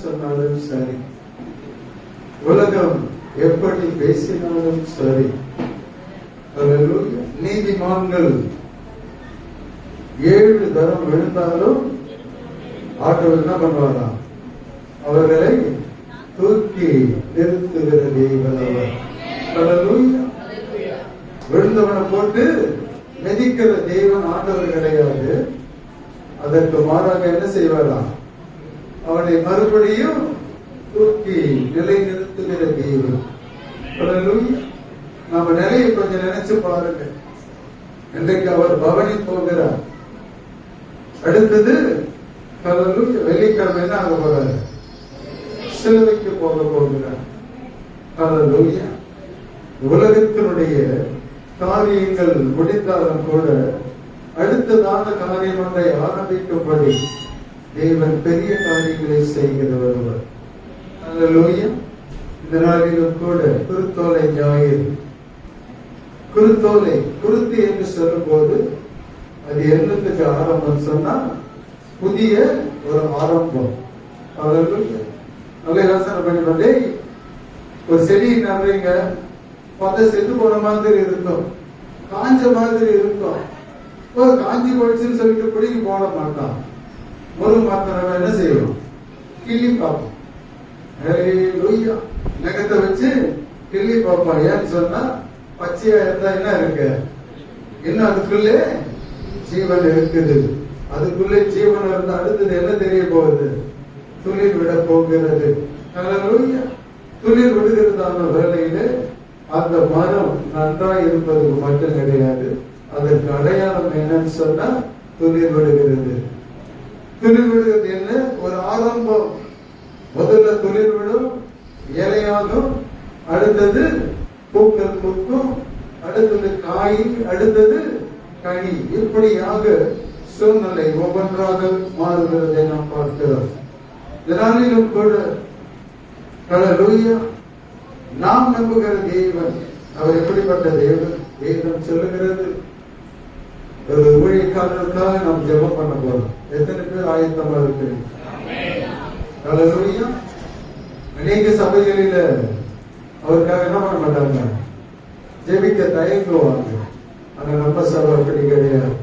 சொன்னாலும் சரி, உலகம் எப்படி பேசினாலும் சரி, நீதிமான்கள் 7 தரம் விழுந்தாலும் ஆண்டவர் என்ன பண்ணுவாராம்? அவர்களை தூக்கி நிறுத்துகிற தேவன் அவர். விழுந்தவனை போட்டு மிதிக்கிற தேவன் ஆண்டவர் கிடையாது. அதற்கு மாறாக என்ன செய்வாராம்? அவனை மறுபடியும் தூக்கி நிலை நிறுத்துகிற தேவன். நம்ம நிலையை கொஞ்சம் நினைச்சு பாருங்க. இன்றைக்கு அவர் பவனி போகிறார். அடுத்தது வெள்ளிக்கிழமை ஆக போறாரு, சிலுவைக்கு போக போகிறார். உலகத்தினுடைய காரியங்கள் முடிந்தாலும் கூட அடுத்ததான காரியம் ஒன்றை ஆரம்பிக்கும்படி தேவன் பெரிய காரியங்களை செய்கிறவர். அல்லேலூயா. இந்த நாளிலும் கூட குருத்தோலை ஞாயிறு. குருத்தோலை குருத்தி என்று சொல்லும் போது அது என்னத்துக்கு ஆரம்பம் சொன்னா புதிய ஒரு ஆரம்பம். நல்ல யோசனை பண்ணி ஒரு செடி நடுறீங்க, பார்த்தா செத்து போன மாதிரி இருக்கும், காஞ்ச மாதிரி இருக்கும். காஞ்சி போயிடுச்சுன்னு சொல்லிட்டு பிடிக்கி போட மாட்டான். ஒரு மாத்திரம் என்ன செய்வோம்? கிள்ளி பார்ப்போம். நகத்தை வச்சு கிள்ளி பார்ப்போம். ஏன்னு சொன்னா பச்சையா இருந்தா என்ன இருக்கு? இன்னும் அதுக்குள்ளே ஜீவன் இருக்குது. அதுக்குள்ளே ஜீவன் இருந்தா அடுத்தது என்ன தெரிய போகுது? துளிர் விட போகிறது. துளிர் விடுகிறதான வேலையில அந்த மரம் நன்றாய் இருப்பது மட்டும் கிடையாது, அதற்கு அடையாளம் என்னன்னு சொன்னா துளிர் விடுகிறது. துளிர் விடுகிறது என்ன? ஒரு ஆரம்பம். முதல்ல துளிர் விடும், இலையாகும், அடுத்தது பூக்கள் பூக்கும், அடுத்தது காய், அடுத்தது கனி. இப்படியாக சூழ்நிலை ஒவ்வொன்றாக மாறுகிறதை நாம் பார்க்கிறோம். இதனாலும் கூட நாம் நம்புகிற தேவன் அவர் எப்படிப்பட்ட தேவன்? வேதம் சொல்லுகிறது. ஒரு ஊழியக்காரருக்காக நாம் ஜெபம் பண்ண போறோம். எத்தனை பேர் ஆயத்தமா இருக்கு? அநேக சபைகளில அவருக்காக என்ன பண்ண மாட்டாங்க? ஜெபிக்க தயங்குவாங்க. ஆனா நம்ம சபை அப்படி கிடையாது.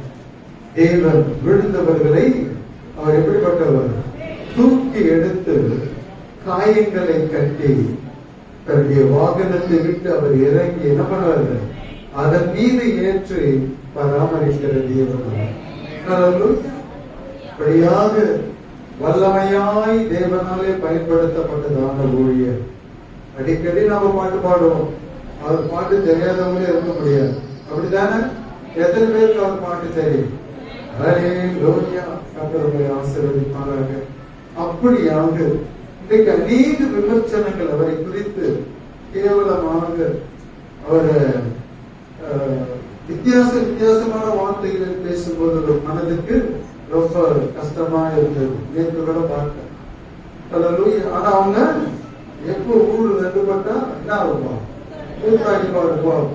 தேவன் விழுந்தவர்களை அவர் எப்படிப்பட்டவர்? தூக்கி எடுத்து காயங்களை கட்டி தன்னுடைய வாகனத்தை விட்டு அவர் இறங்கி என்ன பண்ணுவாரு? அதன் மீது ஏற்றி பராமரிக்கிற தேவன். அப்படியாக வல்லமையாய் தேவனாலே பயன்படுத்தப்பட்டதான ஊழியர். அடிக்கடி நாம பாட்டு பாடுவோம். அவர் பாட்டு தெரியாதவங்களே இருக்க முடியாது. அப்படித்தானே? எத்தனை பேருக்கு அவர் பாட்டு தெரியும்? ஆசீர்வதிப்பாராக. அப்படியாக இன்றைக்கு அநேக விமர்சனங்கள் அவரை குறித்து கேவலமாக அவரை வித்தியாசமான வார்த்தைகளில் பேசும்போது ஒரு மனதுக்கு ரொம்ப கஷ்டமா இருந்தது. நேற்று கூட பார்த்தேன். ஆனா அவங்க எப்போ ஊரு ரெண்டுபட்டா என்ன ஆகுமா? கூத்தாடி பாடுவோம்.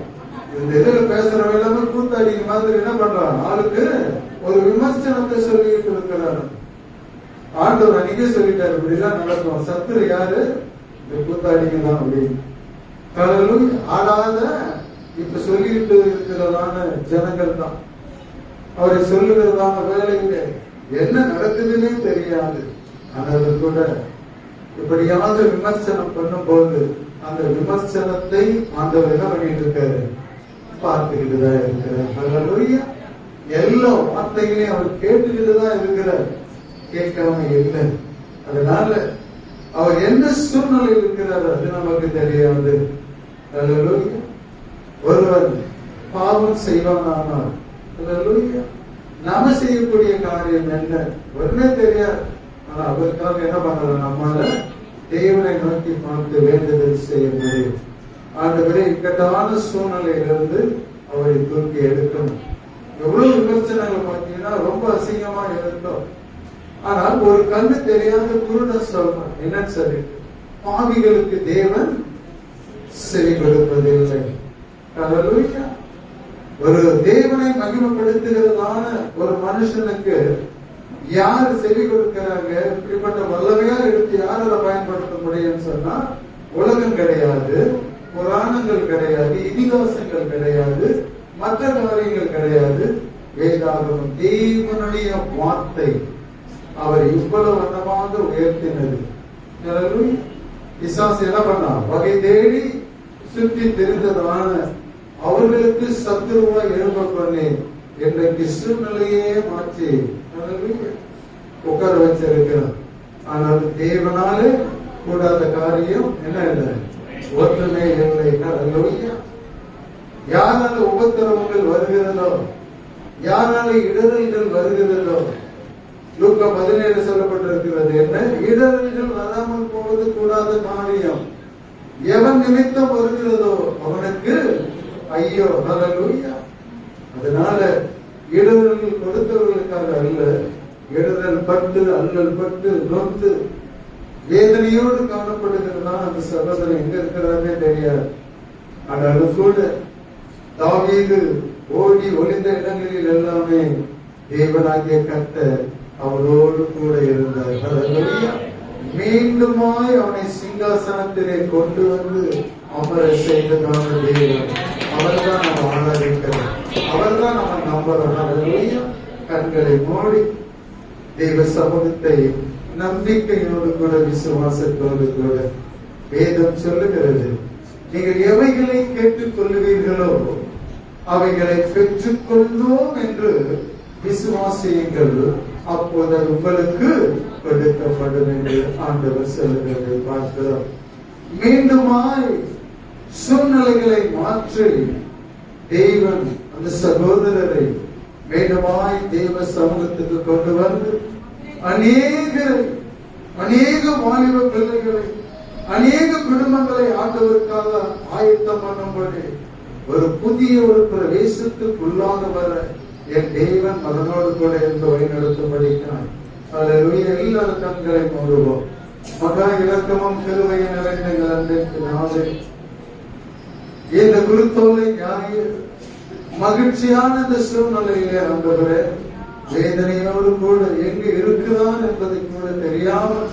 இந்த இதுல பேசுறவங்க எல்லாமே கூத்தாடி மாதிரி என்ன பண்றாங்க? ஆளுக்கு ஒரு விமர்சனத்தை சொல்லிட்டு இருக்கிறாரு. ஆண்டவர் அன்னைக்கே சொல்லிட்டாரு, இப்படிதான் நடக்கும். சத்துரு யாரு? இந்த கூத்தாடிங்க தான் அப்படின்னு. ஆளாத இப்ப சொல்லிட்டு இருக்கிறதான ஜனங்கள் தான். அவரை சொல்லுகிறதான வேலையில என்ன நடக்குதுன்னே தெரியாது. ஆனால் கூட இப்படியாக விமர்சனம் பண்ணும் போது அந்த விமர்சனத்தை ஆண்டவர் என்ன பண்ணிட்டு இருக்காரு? பார்த்துக்கிட்டுதான் இருக்கிறார். எல்லா வார்த்தைகளையும் அவர் கேட்டுக்கிட்டுதான் இருக்கிறார், கேட்காம இல்லை. அதனால அவர் என்ன சூழ்நிலையில் இருக்கிறார் அது நமக்கு தெரியாது. ஒருவர் பாவம் செய்வானால் நாம செய்யக்கூடிய காரியம் என்ன ஒண்ணே தெரியாது. ஆனா அவருக்காக என்ன பண்றோம்? நம்மால தேவனை நோக்கி பார்த்து வேண்டுதல் செய்ய முடியும். ஆண்டவரே, இக்கட்டான சூழ்நிலையிலிருந்து அவரை தூக்கி எடுக்கணும். எவ்வளவு விமர்சனங்கள் பார்த்தீங்கன்னா ரொம்ப அசிங்கமா இருந்தோம். ஆனால் ஒரு கண்ணு தெரியாத குருடன் சொல்றான். என்னன்னு சொல்லி, பாவிகளுக்கு தேவன் செவி கொடுப்பதில்லை. ஒரு தேவனை மகிமைப்படுத்துகிறதான ஒரு மனுஷனுக்கு யார் செவி கொடுக்கிறாங்க? இப்படிப்பட்ட வல்லமையா எடுத்து யார் அதை பயன்படுத்த முடியும்னு சொன்னா, உலகம் கிடையாது, புராணங்கள் கிடையாது, இதிகாசங்கள் கிடையாது, மற்ற காரியங்கள் கிடையாது. வேதாகமம் தேவனுடைய வார்த்தை அவர் இவ்வளவு வண்ணமாக உயர்த்தினது. பிசாசு என்ன பண்ணா? வகை தேடி சுற்றி தெரிந்ததான அவர்களுக்கு சத்துருவா எழுப்ப பண்ணி இன்றைக்கு சூழ்நிலையே மாற்றி உட்கார வச்சிருக்கிறார். ஆனால் தேவனாலே கூடாத காரியம் என்ன இல்லை, ஒற்றுமை இல்லை. யாரால உபத்திரவங்கள் வருகிறதோ, யாரால இடரல்கள் வருகிறதோ, லூக்கா 17 சொல்லப்பட்டிருக்கிறது என்ன? இடரல்கள் வராமல் போவது கூடாத காரியம். எவன் நிமித்தம் வருகிறதோ அவனுக்கு ஐயோ. ஹல்லேலூயா. அதனால இடரல்கள் கொடுத்தவர்களுக்காக அல்ல, இடரல் பட்டு அல்லல் பட்டு நொந்து வேதனையோடு காணப்படுகிறதா அந்த சகோதரன் எங்க இருக்கிறாருன்னே தெரியாது. ஆனாலும் கூட தாவீது ஓடி ஒளிந்த இடங்களில் எல்லாமே தேவனாகிய கர்த்தர் அவரோடு கூட இருந்தார். ஹல்லேலூயா. மீண்டுமாய் அவனை சிங்காசனத்திலே கொண்டு வந்து அமர செய்ததான தேவன். அவர்தான் நம்ம ஆராதிக்கிறோம், அவர்தான் நம்ம நம்புறோம். ஹல்லேலூயா. கண்களை மூடி தேவ சமூகத்தை நம்பிக்கையோடு கூட விசுவாசத்தோடு கூட வேதம் சொல்லுகிறது, நீங்கள் எவைகளை கேட்டுக் கொள்ளுவீர்களோ அவைகளை பெற்றுக் கொள்ளும் என்று விசுவாசியுங்கள், அப்போது அது உங்களுக்கு கொடுக்கப்படும் என்று ஆண்டவர் சொல்லுகிறதை பார்க்கிறோம். மீண்டுமாய் சூழ்நிலைகளை மாற்றி தேவன் அந்த சகோதரரை மீண்டுமாய் தேவ சமூகத்துக்கு கொண்டு வந்து அநேக வாலிப பிள்ளைகளை, அநேக குடும்பங்களை ஆண்டவருக்காக ஆயத்தம் பண்ணும்படி ஒரு புதிய ஒரு பிரவேசத்துக்குள்ளாக வர என் தேவன் மகனோடு கூட இருந்து வழி நடத்தும்படிக்கிறான். ஹல்லேலூயா. எல்லாரும் கண்களை மூடுவோம். மகா இரக்கமும் கிருபையை நிறைந்த அன்பிற்கு நாளே இந்த குருத்தோலை ஞாயிறு மகிழ்ச்சியான இந்த சூழ்நிலையிலே ஆண்டவரே வேதனையோடு கூட எங்கு இருக்கிறான் என்பதை கூட தெரியாமல்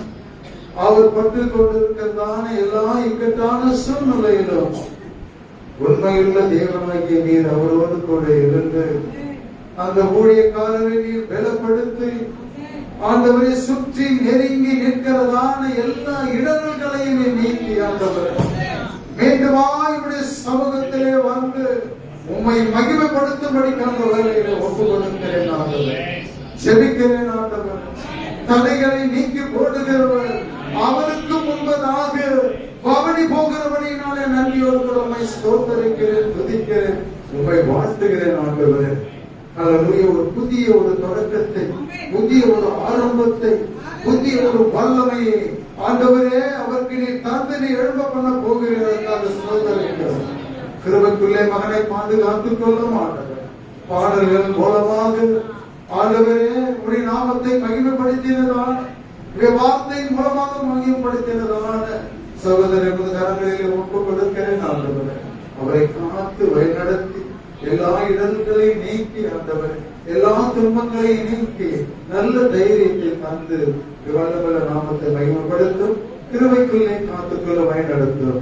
அவர் பட்டு கொண்டிருக்கிறதான எல்லா இக்கட்டான சூழ்நிலையிலும் உண்மையுள்ள தேவனாகிய நீர் அவரோடு கூட இருந்து அந்த ஊழியக்காரரை நீர் பலப்படுத்தி ஆண்டவரை சுற்றி நெருங்கி நிற்கிறதான எல்லா இடர்களையும் நீக்கி ஆண்டவர் மீண்டுமாய் சமூகத்திலே வந்து உம்மை மகிமைப்படுத்தும்படி அந்த வேலையில ஒப்பு கொடுக்கிறேன் ஆண்டவர். ஜெபிக்கிறேன் ஆண்டவர். தடைகளை நீக்கி போடுகிறவர் அவருக்கு முன்பதாக பவனி போகிறபடியினாலே நன்றியோடு கூட உம்மை ஸ்தோத்திரிக்கிறேன், துதிக்கிறேன், உம்மை வாழ்த்துகிறேன் ஆண்டவரே. ஹல்லேலூயா. ஒரு புதிய ஒரு தொடக்கத்தை, புதிய ஒரு ஆரம்பத்தை, புதிய ஒரு வல்லமையை ஆண்டவரே அவருக்கு நீ தந்து நீ எழும்ப பண்ண போகிறதற்காக ஸ்தோத்திரிக்கிறோம். கிருபைக்குள்ளே மகனை பாதுகாத்துக் கொள்ளும் ஆண்டவர். பாடல்கள் மூலமாக ஆண்டவரே உடைய நாமத்தை மகிமைப்படுத்தினதான, வார்த்தையின் மூலமாக மகிமைப்படுத்தினதான சகோதரர் கரங்களில் ஒப்புக் கொடுக்கிறேன் ஆண்டவர். அவரை காத்து வழிநடத்தி எல்லா இடர்களையும் நீக்கி ஆண்டவர், எல்லா துன்பங்களையும் நீக்கி நல்ல தைரியத்தை தந்து வல்லவல்ல நாமத்தை மகிமைப்படுத்தும். கிருபைக்குள்ளே காத்துக்கொள்ள வழிநடத்தும்.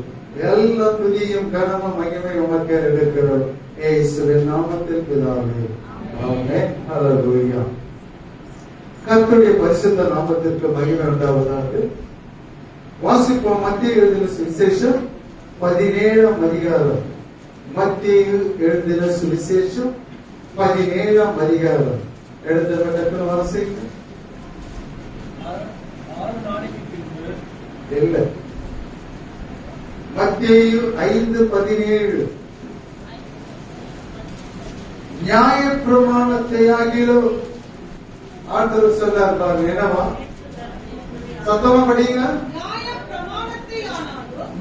எல்லா துதியும் கனமும் மகிமை உமக்கே எடுக்கிறோம் இயேசுவின் நாமத்தில் பிதாவே. ஆமென். ஹல்லேலூயா. கர்த்தருடைய பரிசுத்த நாமத்திற்கு மகிமை உண்டாவதாக. வாசிப்போம். மத்திய எழுதின சுவிசேஷம் 17ஆம் அதிகாரம். மத்திய எழுதின சுவிசேஷம் 17ஆம் அதிகாரம். எழுதப்பட்ட வாசிங்க. இல்ல, மத்தேயு 5:17 நியாய பிரமாணத்தை ஆகிலோ ஆண்டவர் சொன்னார் பாருங்க. என்னவா? சத்தமா படிங்க.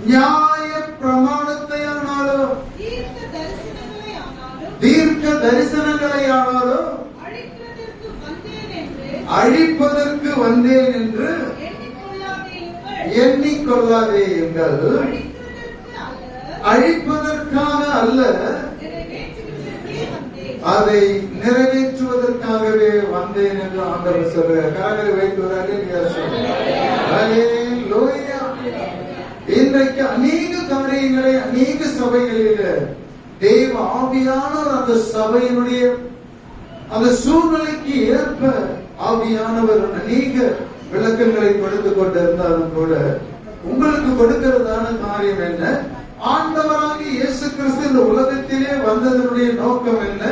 நியாய பிரமாணத்தை ஆனாலும் தீர்க்க தரிசனங்களை ஆனாலும் அழிப்பதற்கு வந்தேன் என்று எண்ணிக்கொள்ளாதேயுங்கள். அழிப்பதற்காக அல்ல, அதை நிறைவேற்றுவதற்காகவே வந்தேன் என்று ஆண்டவர் சொல்கிறார். கரங்களை வைத்து ஒரு அல்லேலூயா சொல்லுங்கள். அல்லேலூயா. இன்றைக்கு அநேக காரியங்களை அநேக சபைகளில் தேவ ஆவியானவர் அந்த சபையினுடைய அந்த சூழ்நிலைக்கு ஏற்ப ஆவியானவர் அநேக விளக்கங்களை கொடுத்துக் கொண்டிருந்தாலும் கூட உங்களுக்கு கொடுக்கிறதான காரியம் என்ன? ஆண்டவராகிய இயேசு கிறிஸ்து இந்த உலகத்திலே வந்ததனுடைய நோக்கம் என்ன?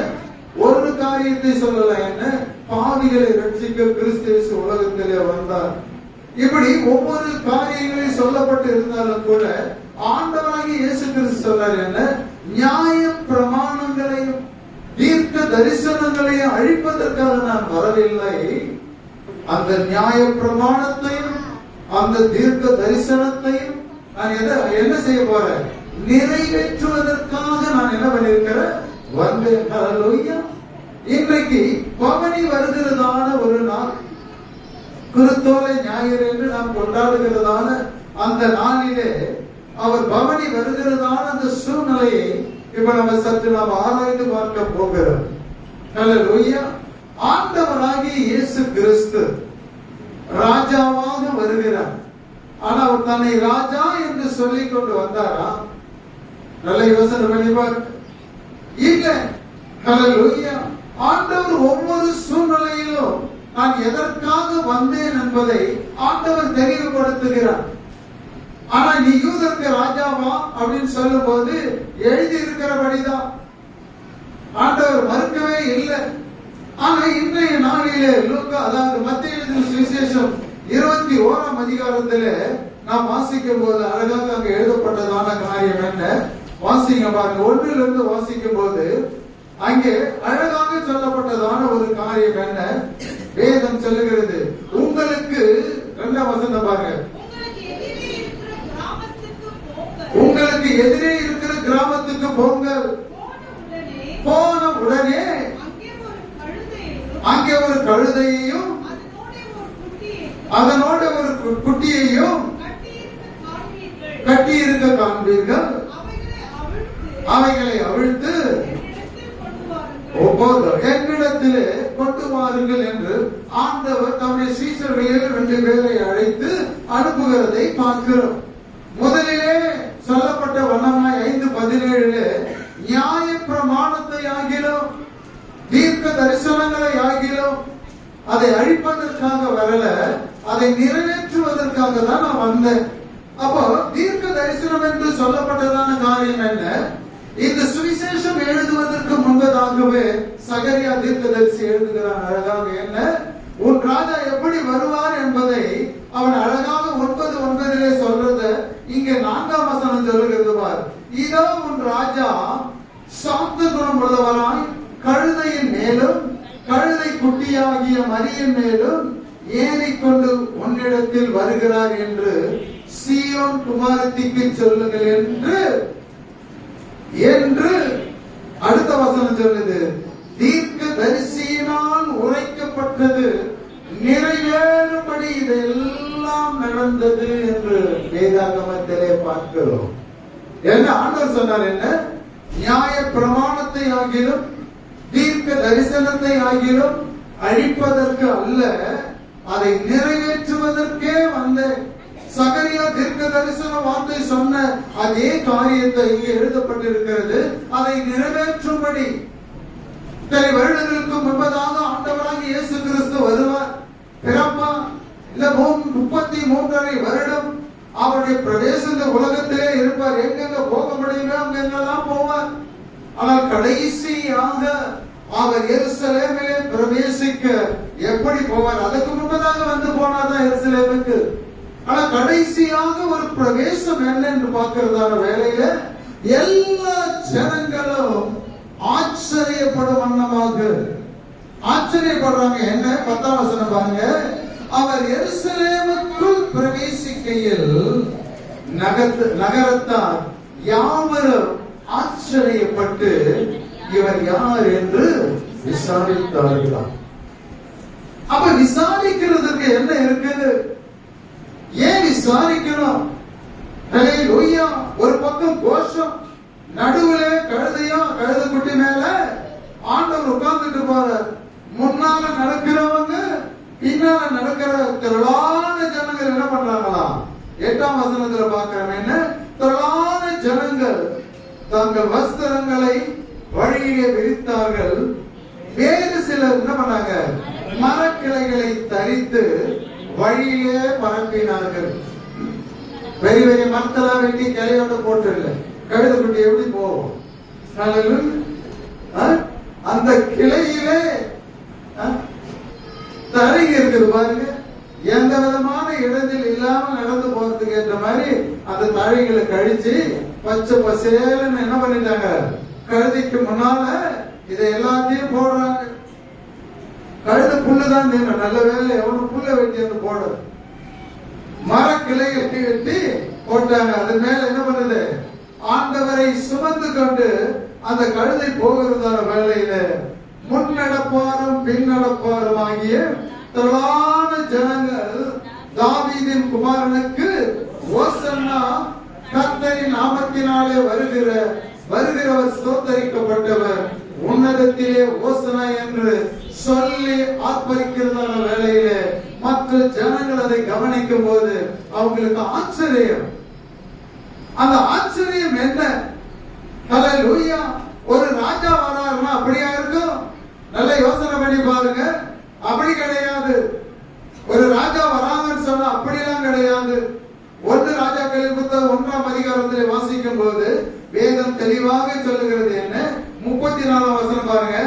ஒரு காரியத்தை சொல்லலாம், என்ன? பாவிகளை ரட்சிக்க கிறிஸ்து இயேசு உலகத்திலே வந்தார். இப்படி ஒவ்வொரு காரியங்களையும் சொல்லப்பட்டு இருந்தாலும் கூட ஆண்டவராகிய இயேசு கிறிஸ்து சொல்றார் என்ன? நியாய பிரமாணங்களையும் தீர்க்க தரிசனங்களையும் அழிப்பதற்காக நான் வரவில்லை. அந்த நியாய பிரமாணத்தையும் அந்த தீர்க்க தரிசனத்தையும் நான் என்ன செய்ய போறேன்? நிறைவேற்றுவதற்காக நான் என்ன பண்ணிருக்கிறேன்? வந்தேன். ஹல்லேலூயா. இன்றைக்கு பவனி வருகிறதான ஒரு நாள், குருத்தோலை ஞாயிறு என்று நாம் கொண்டாடுகிறதான அந்த நாளிலே அவர் பவனி வருகிறதான அந்த சூழ்நிலையை இப்ப நம்ம சற்று நாம் ஆராய்ந்து பார்க்க போகிறோம். ஹல்லேலூயா. ஆண்டவராகிய இயேசு கிறிஸ்து ராஜாவாக வருகிறார். ஆனா அவர் தன்னை ராஜா என்று சொல்லிக் கொண்டு வந்தாரா? நல்ல யோசனை பண்ணி பாருங்க. இல்ல. ஹல்லேலூயா. ஆண்டவர் ஒவ்வொரு சூழ்நிலையிலும் நான் எதற்காக வந்தேன் என்பதை ஆண்டவர் தெளிவுபடுத்துகிறார். ஆனா நீ யூதருக்கு ராஜாவா அப்படின்னு சொல்லும் போது எழுதி இருக்கிறபடிதான் ஆண்டவர் மறுக்கவே இல்லை. ஆனா இன்றைய நாளிலே லூக்கா, அதாவது மத்தேயு எழுதின சுவிசேஷம் 21ஆம் அதிகாரத்திலே நாம் வாசிக்கும் போது அழகாக அங்க எழுதப்பட்டதான காரியம் என்ன? வாசிங்க பாருங்க. 1 வாசிக்கும் போது அங்கே அழகாக சொல்லப்பட்டதான ஒரு காரியம் என்ன? வேதம் சொல்லுகிறது, உங்களுக்கு 2ஆம் வசனம் பாருங்க. உங்களுக்கு எதிரே இருக்கிற கிராமத்துக்கு போங்கள். போன உடனே அங்கே ஒரு கழுதையையும் அதனோட ஒரு குட்டியையும் கட்டி இருக்க காண்பீர்கள். அவைகளை அவிழ்த்து என்னிடத்திலே கொண்டு வாருங்கள் என்று ஆண்டவர் தம்முடைய சீஷர்களில் 2 பேரை அழைத்து அனுப்புகிறதை பார்க்கிறோம். முதலிலே சொல்லப்பட்ட வண்ணமாய் 5:17 நியாய பிரமாணத்தை ஆகிலும் தீர்க்க தரிசனங்களை ஆகிலும் அதை அழிப்பதற்காக வரல, அதை நிறைவேற்றுவதற்காக தான் நான் வந்தேன். அப்போ தீர்க்க தரிசனம் என்று சொல்லப்பட்டதான காரியம் என்ன? இந்த சுவிசேஷம் எழுதுவதற்கு முன்பதாகவே சகரியா தீர்க்கதரிசி எழுதுகிறான் அழகாக. என்ன? உன் ராஜா எப்படி வருவார் என்பதை அவன் அழகாக 9:9 சொல்றது இங்க 4ஆம் வசனம் சொல்லுகிறது பார். இதோ உன் ராஜா சாந்த குணம் உள்ளவராய் கழுதையின் மேலும் கழுதை குட்டியாகிய மரியின் மேலும் ஏறிக்கொண்டு உன்னிடத்தில் வருகிறார் என்று சீயோன் குமாரத்திக்கு சொல்லுங்கள் என்று அடுத்த வசனம் சொல்லுது. தீர்க்க தரிசியினால் உரைக்கப்பட்டது நிறைவேறும்படி இதெல்லாம் நடந்தது என்று வேதாகமத்திலே பார்க்கிறோம். என்ன ஆண்டவர் சொன்னார்? என்ன? நியாய பிரமாணத்தை ஆகிலும் தீர்க்க தரிசனத்தை ஆகிலும் அழிப்பதற்கு அல்ல, அதை நிறைவேற்றுவதற்கே வந்த சகரியா தீர்க்க தரிசன வார்த்தை சொன்ன அதே காரியத்தை இங்கே எழுதப்பட்டிருக்கிறது. அதை நிறைவேற்றும்படி சில வருடங்களுக்கு முன்பதாக ஆண்டவராகிய இயேசு கிறிஸ்து வருவார், பிறப்பார். இல்ல 33 வருடம் அவருடைய பிரவேசம் இந்த உலகத்திலே இருப்பார். எங்கெங்க போக முடியுமோ அங்கெங்கெல்லாம் போவார். ஆனால் கடைசியாக அவர் எருசலேமிலே பிரவேசிக்க எப்படி போவார்? அதுக்கு முன்பதாக வந்து போனாதான் எருசலேமுக்கு. ஆனா கடைசியாக ஒரு பிரவேசம் என்ன என்று பார்க்கிறதான வேளையில எல்லா ஜனங்களும் ஆச்சரியப்படும் வண்ணமாக ஆச்சரியப்படுறாங்க. என்ன? 10ஆம் வசனம் பாருங்க. அவர் எருசலேமுக்குள் பிரவேசிக்கையில் நகரத்தார் யாவரும் ஆச்சரியப்பட்டு இவர் யார் என்று விசாரித்தார்களாம். அப்ப விசாரிக்கிறதுக்கு என்ன இருக்குது? ஏன் விசாரிக்கணும்? ஒரு பக்கம் கோஷம், நடுவுல கழுதையா கழுத குட்டி மேல ஆண்டவர் உட்கார்ந்துட்டு போறார். முன்னால நடக்கிறவங்க பின்னால நடக்கிற திரளான ஜனங்கள் என்ன பண்றாங்களா? 8ஆம் வசனத்துல பார்க்கிறோம், என்ன திரளான ஜனங்கள் தங்கள் வஸ்திரங்களை வழியிலே விரித்தார்கள். வேறு சிலர் என்ன பண்ணாங்க? மரக்கிளைகளை தரித்து வழியிலே பரப்பினார்கள். பெரிய பெரிய மரத்தெல்லாம் வெட்டி கிளையோட போட்டு கழுத குட்டி எப்படி போவோம்? அந்த கிளையிலே தரை இருக்குது பாருங்க. எந்த விதமான இடத்தில் இல்லாம நடந்து போறதுக்கு ஏற்ற மாதிரி அந்த தழைகளை கழிச்சு பச்சை பசேலன்னு என்ன பண்ணிட்டாங்க? கழுதைக்கு முன்னால இதை எல்லாத்தையும் போடுறாங்க. கழுத புல்லுதான் தீரும். நல்ல வேலை எவனும் புல்ல வெட்டி அந்த போட மரக்கிளை வெட்டி வெட்டி போட்டாங்க. அது மேல என்ன பண்ணுது? ஆண்டவரை சுமந்து கொண்டு அந்த கழுதை போகிறதான வேலையில முன்னடப்பாரும் பின்னடப்பாரும் ஆகிய திரளான ஜனங்கள் தாவீதின் குமாரனுக்கு ஓசன்னா, கர்த்தரின் நாமத்தினாலே வருகிறவர் ஸ்தோத்தரிக்கப்பட்டவர், உன்னதத்திலே ஓசனா என்று சொல்லி ஆர்ப்பரிக்கிறதான வேளையிலே மற்ற ஜனங்கள் அதை கவனிக்கும் போது அவங்களுக்கு ஆச்சரியம். அந்த ஆச்சரியம் என்ன? ஹல்லேலூயா! ஒரு ராஜா வராருன்னா அப்படியா இருக்கும்? நல்ல யோசனை பண்ணி பாருங்க. அப்படி கிடையாது. ஒரு ராஜா வராங்கன்னு சொன்னா அப்படியெல்லாம் கிடையாது. 1 ராஜாக்களின் புத்தகம் 1ஆம் அதிகாரத்தில் வாசிக்கும் போது வேதம் தெளிவாக சொல்லுகிறது. என்ன? 34ஆம் வசனம் பாருங்க.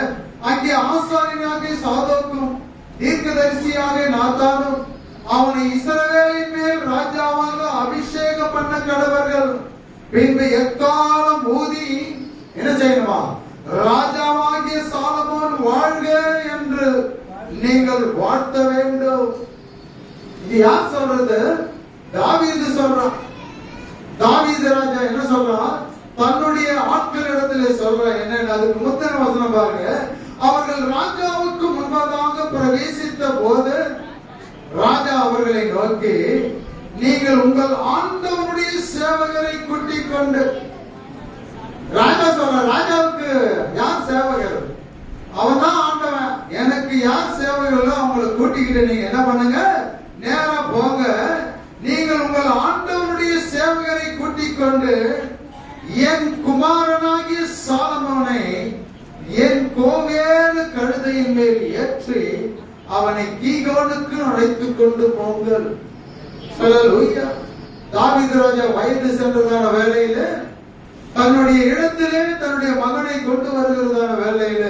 அங்கே ஆசாரியனாகிய சாதோக்கும் தீர்க்கதரிசியாக நாத்தானும் அவனை இஸ்ரவேலின் மேல் ராஜாவாக அபிஷேகம் பண்ண கடவர்கள். பின்பு எக்காலம் ஊதி என்ன செய்யணுமா? ராஜாவாகிய சாலமோன் வாழ்க என்று நீங்கள் வாழ்த்த வேண்டும். இது யார் சொல்றது? தாவீது சொல்றான். தாவீது ராஜா என்ன சொல்றான்? தன்னுடைய ஆட்களிடத்திலே சொல்றான். என்ன? அதுக்கு முத்தின வசனம் பாருங்க. அவர்கள் ராஜாவுக்கு முன்பதாக பிரவேசித்த போது ராஜா அவர்களை நோக்கி, நீங்கள் உங்கள் ஆண்டவருடைய சேவகரை கூட்டிக் கொண்டு, ராஜா சொல்ற, ராஜாவுக்கு யார் சேவகர்? அவன் தான் ஆண்டவன். எனக்கு யார் சேவகர்களோ அவங்களை கூட்டிக்கிட்டு நீங்க என்ன பண்ணுங்க? நேரா போங்க. நீங்கள் உங்கள் ஆண்டவருடைய சேவகரை கூட்டிக் கொண்டு என் குமாரனாகிய சாலமோனை என் கோவேறு கழுதையின் மேல் ஏற்றி அவனை கீகோனுக்கு அழைத்துக் கொண்டு போங்கள். ஹல்லேலூயா! தாவீது ராஜா வயது சென்றதான வேளையில தன்னுடைய இடத்திலே தன்னுடைய மகனை கொண்டு வருகிறதான வேளையில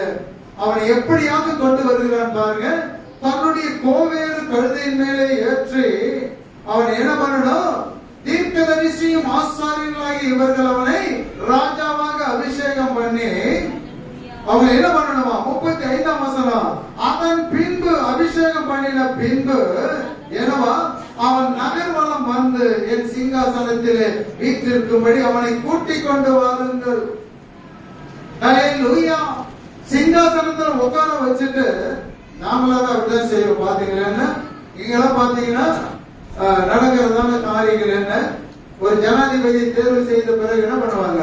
அவனை எப்படியாக கொண்டு வருகிறான் பாருங்க. தன்னுடைய கோவேறு கழுதையின் மேலே ஏற்றி அவன் என்ன பண்ணணும்? தீர்க்கதரிசியும் ஆசாரியர்களாகி இவர்கள் அவனை ராஜாவாக அபிஷேகம் பண்ணி அவங்க என்ன பண்ணணுமா? 35ஆம் வசனம். அதன் பின்பு அபிஷேகம் பண்ணின பின்பு என்னவா? அவன் நகர்வலம் வந்து என் சிங்காசனத்திலே வீற்றிருக்கும்படி அவனை கூட்டிக் கொண்டு வாருங்கள். ஹல்லேலூயா! சிங்காசனத்தில் உட்கார வச்சுட்டு நாமளாதான் அப்படிதான் செய்வோம். பாத்தீங்களா? இங்கெல்லாம் பாத்தீங்கன்னா நடக்கிறதான காரியங்கள் என்ன? ஒரு ஜனாதிபதி தேர்வு செய்த பிறகு என்ன பண்ணுவாங்க?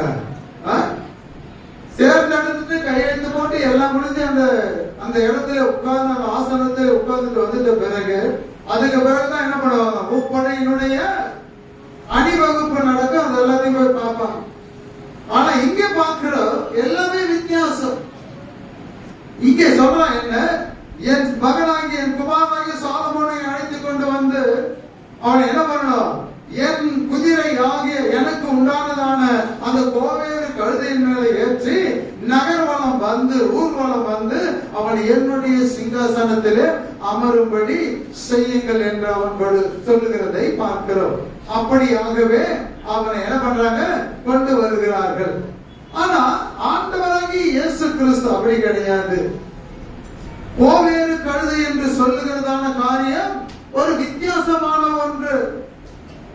தேர்ந்தெடுத்துட்டு கையெழுத்து போட்டு எல்லாம் முடிஞ்சு அந்த இடத்துல உட்கார்ந்து அந்த ஆசனத்தில் உட்கார்ந்துட்டு வந்துட்ட பிறகு அதுக்கு பிறகுதான் என்ன பண்ணுவாங்க? முப்படையினுடைய அணிவகுப்பு நடக்கும். அது எல்லாத்தையும் போய் பார்ப்பாங்க. ஆனா இங்க பார்க்கிற எல்லாமே வித்தியாசம். இங்க சொல்றான் என்ன? என் மகனாகிய என் குமாரனாகிய சாலமோனை அழைத்துக் கொண்டு வந்து அவன் என்ன பண்ணணும்? என் குதிரை ஆகிய எனக்கு உண்டானதான அந்த கோவேறு கழுதையின் மேலே ஏற்றி நகர்வலம் வந்து ஊர்வலம் வந்து அவன் என்னுடைய சிங்காசனத்திலே அமரும்படி செய்யுங்கள் என்று அவன் சொல்லுகிறதை பார்க்கிறோம். அப்படியாகவே அவனை என்ன பண்றாங்க? கொண்டு வருகிறார்கள். ஆனா ஆண்டவராகி இயேசு கிறிஸ்து அப்படி கிடையாது. கோவேறு கழுதை என்று சொல்லுகிறதான காரியம் ஒரு வித்தியாசமான ஒன்று.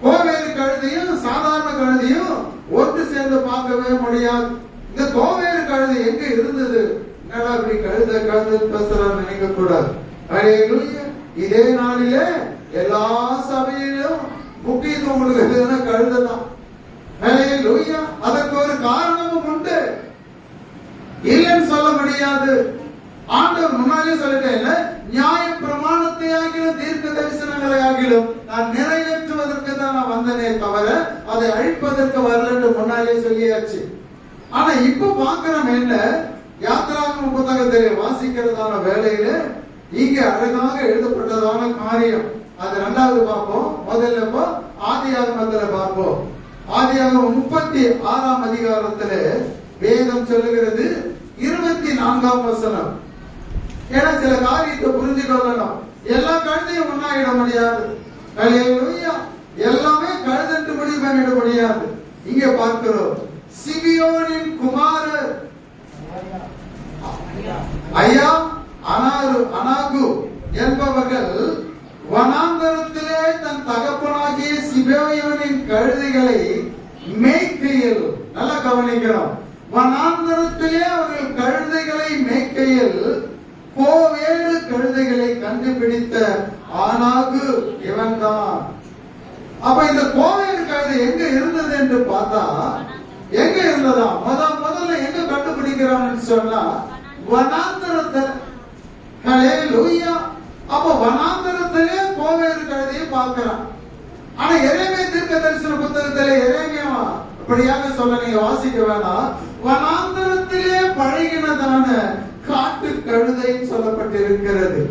கோவேறு கழுதையும் சாதாரண கழுதையும் ஒன்று சேர்ந்து பார்க்கவே முடியாது. இந்த கோவேறு கழுதை எங்க இருந்தது? என்னடா இப்படி கழுத கழுத பேசுறான்னு நினைக்க கூடாது. ஹல்லேலூயா! இதே நாளிலே எல்லா சபையிலும் முக்கியத்துவம் கொடுக்கிறது கழுதான். ஹல்லேலூயா! அதற்கு ஒரு காரணமும் உண்டு. இல்லைன்னு சொல்ல முடியாது. முடியாது. ஆண்டவர் முன்னாலே சொல்லிட்டேன், நியாய பிரமாணத்தை ஆகிலும் தீர்க்க தரிசனங்களை ஆகிலும் நான் நிறைவேற்றுவதற்கு தான் நான் வந்தனே தவிர அதை அழிப்பதற்கு வரல என்று முன்னாலே சொல்லியாச்சு. ஆனா இப்ப பாக்குறோம் என்ன, யாத்திராகம புத்தகத்திலே வாசிக்கிறதான வேலையில இங்க அழகாக எழுதப்பட்டதான காரியம் அது இரண்டாவது பார்ப்போம். முதல்ல ஆதியாகமத்துல பார்ப்போம். ஆதியாகமம் 36ஆம் அதிகாரத்திலே வேதம் சொல்லுகிறது 24ஆம் வசனம். ஏன்னா சில காரியத்தை புரிஞ்சு கொள்ளணும். எல்லா கழுதையும் ஒன்னாயிட முடியாது. ஹல்லேலூயா. எல்லாமே கழுதென்று முடிவு பண்ணிட முடியாது. இங்க பார்க்கிறோம், சிமியோனின் குமாரர் ஐயா அனாகு என்பவர்கள் வனாந்தரத்திலே தன் தகப்பனாகிய சிமியோனின் கழுதைகளை மேய்க்கையில், நல்லா கவனிக்கிறோம், வனாந்தரத்திலே அவர்கள் கழுதைகளை மேய்க்கையில் கோவேறு கழுதைகளை கண்டுபிடித்த ஆனாகு இவன்தான். அப்ப இந்த கோவேறு கழுதை எங்க இருந்தது என்று பார்த்தா, எங்க இருந்ததா முதல்ல எங்க கண்டுபிடிக்கிறான்னு சொன்னா வனாந்தரத்தில். ஹல்லேலூயா. அப்ப வனாந்தரத்திலே கோவேறு கழுதையை பார்க்கிறான். ஆனா எரேமியா தீர்க்க தரிசன புத்தகத்திலே எரேமியா அப்படியாக சொல்ல நீங்க வாசிக்க வேண்டாம், வனாந்தரத்திலே பழகினதான காட்டு கழுதை சொல்லப்பட்டிருக்கிறது.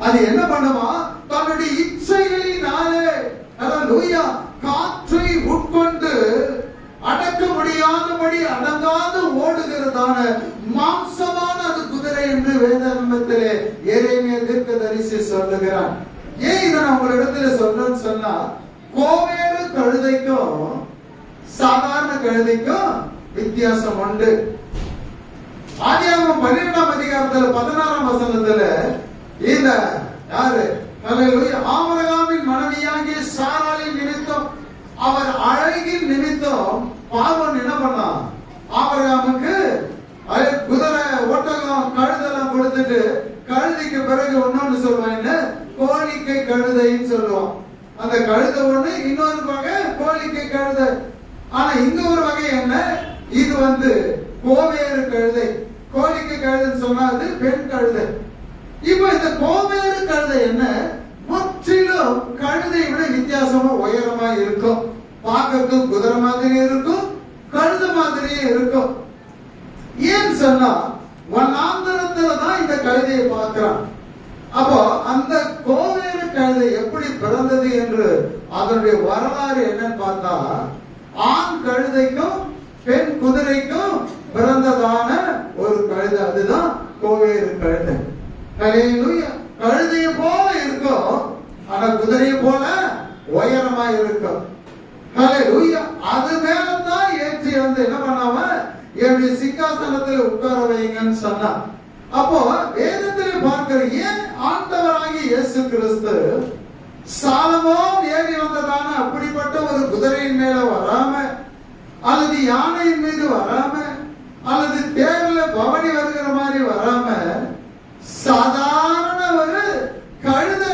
அது என்ன பண்ணுமா, தன்னுடைய இச்சைகளினாலே ஹல்லேலூயா காற்றை உட்கொண்டு அடக்க முடியாதபடி அடங்காது ஓடுகிறதான மாம்சமான அது குதிரை என்று வேதாகமத்திலே எரேமியா தீர்க்கதரிசி சொல்லுகிறான். ஏன் இதை நான் ஒரு இடத்துல சொல்றேன்னு சொன்னா, கோவேறு கழுதைக்கும் சாதாரண கழுதைக்கும் வித்தியாசம் உண்டு. ஆதியாகமம் 12ஆம் அதிகாரத்துல 16ஆம் வசனத்துல இந்த யாரு ஹல்லேலூயா ஆபிரகாமின் மனைவியாகிய சாராளின் நிமித்தம், அவர் அழகின் நிமித்தம் பார்வோன் என்ன பண்ணான், ஆபிரகாமுக்கு குதிரை ஒட்டகம் கழுதெல்லாம் கொடுத்துட்டு கழுதைக்கு பிறகு ஒன்னொன்னு சொல்லுவாங்க, கோழிக்கை கழுதைன்னு சொல்லுவான். அந்த கழுதை ஒண்ணு, இன்னொரு வகை கோழிக்கை கழுதை. ஆனா இங்க ஒரு வகை என்ன, இது கோவேறு கழுதை. கோழிக்கை கழுதைன்னு சொன்னா அது பெண் கழுதை. இப்ப இந்த கோவேறு கழுதை என்ன, முற்றிலும் கழுதை விட வித்தியாசமா உயரமா இருக்கும். பார்க்கறதுக்கு குதிரை மாதிரி இருக்கும், கழுதை மாதிரியே இருக்கும். ஏன் சொன்னா வனாந்தரத்துல தான் இந்த கழுதையை பார்க்கிறான். அப்போ அந்த கோவேறு கழுதை எப்படி பிறந்தது என்று அதனுடைய வரலாறு என்னன்னு பார்த்தா, ஆண் கழுதைக்கும் பெண் குதிரைக்கும் பிறந்ததான ஒரு கழுதை, அதுதான் கோவேறு கழுதை. ஹல்லேலூயா. கழுதையை போல இருக்கும், ஆனா குதிரையை போல உயரமா இருக்கும். ஹல்லேலூயா. அது மேலதான் ஏற்றி என்ன பண்ணாம என்னுடைய சிங்காசனத்தில் உட்கார வைங்கன்னு சொன்னா. அப்போ வேதத்திலே பார்க்கிற, ஏன் ஆண்டவராகிய இயேசு கிறிஸ்து சாலமோன் ஏறி வந்ததான அப்படிப்பட்ட ஒரு குதிரையின் மேல வராம, அல்லது யானையின் மீது வராம, அல்லது தேர்ல பவனி வருகிற மாதிரி வராம, சாதாரண ஒரு கழுதை.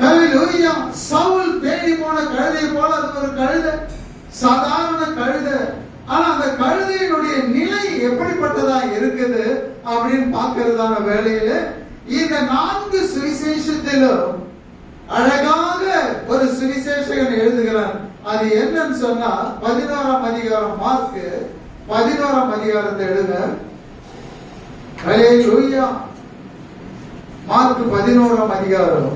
ஹல்லேலூயா. சவுல் தேடி போன கழுதை போல அது ஒரு கழுதை, சாதாரண கழுதை. ஆனா அந்த கழுதையினுடைய நிலை எப்படிப்பட்டதா இருக்குது அப்படின்னு பார்க்கிறதான வேளையில இந்த 4 சுவிசேஷத்திலும் அழகாக ஒரு சுவிசேஷகன் எழுதுகிறான். அது என்னன்னு சொன்னா 11ஆம் அதிகாரம், மார்க் 11ஆம் அதிகாரத்தை எழுதுங்க. ஹல்லேலூயா. மார்க் 11ஆம் அதிகாரம்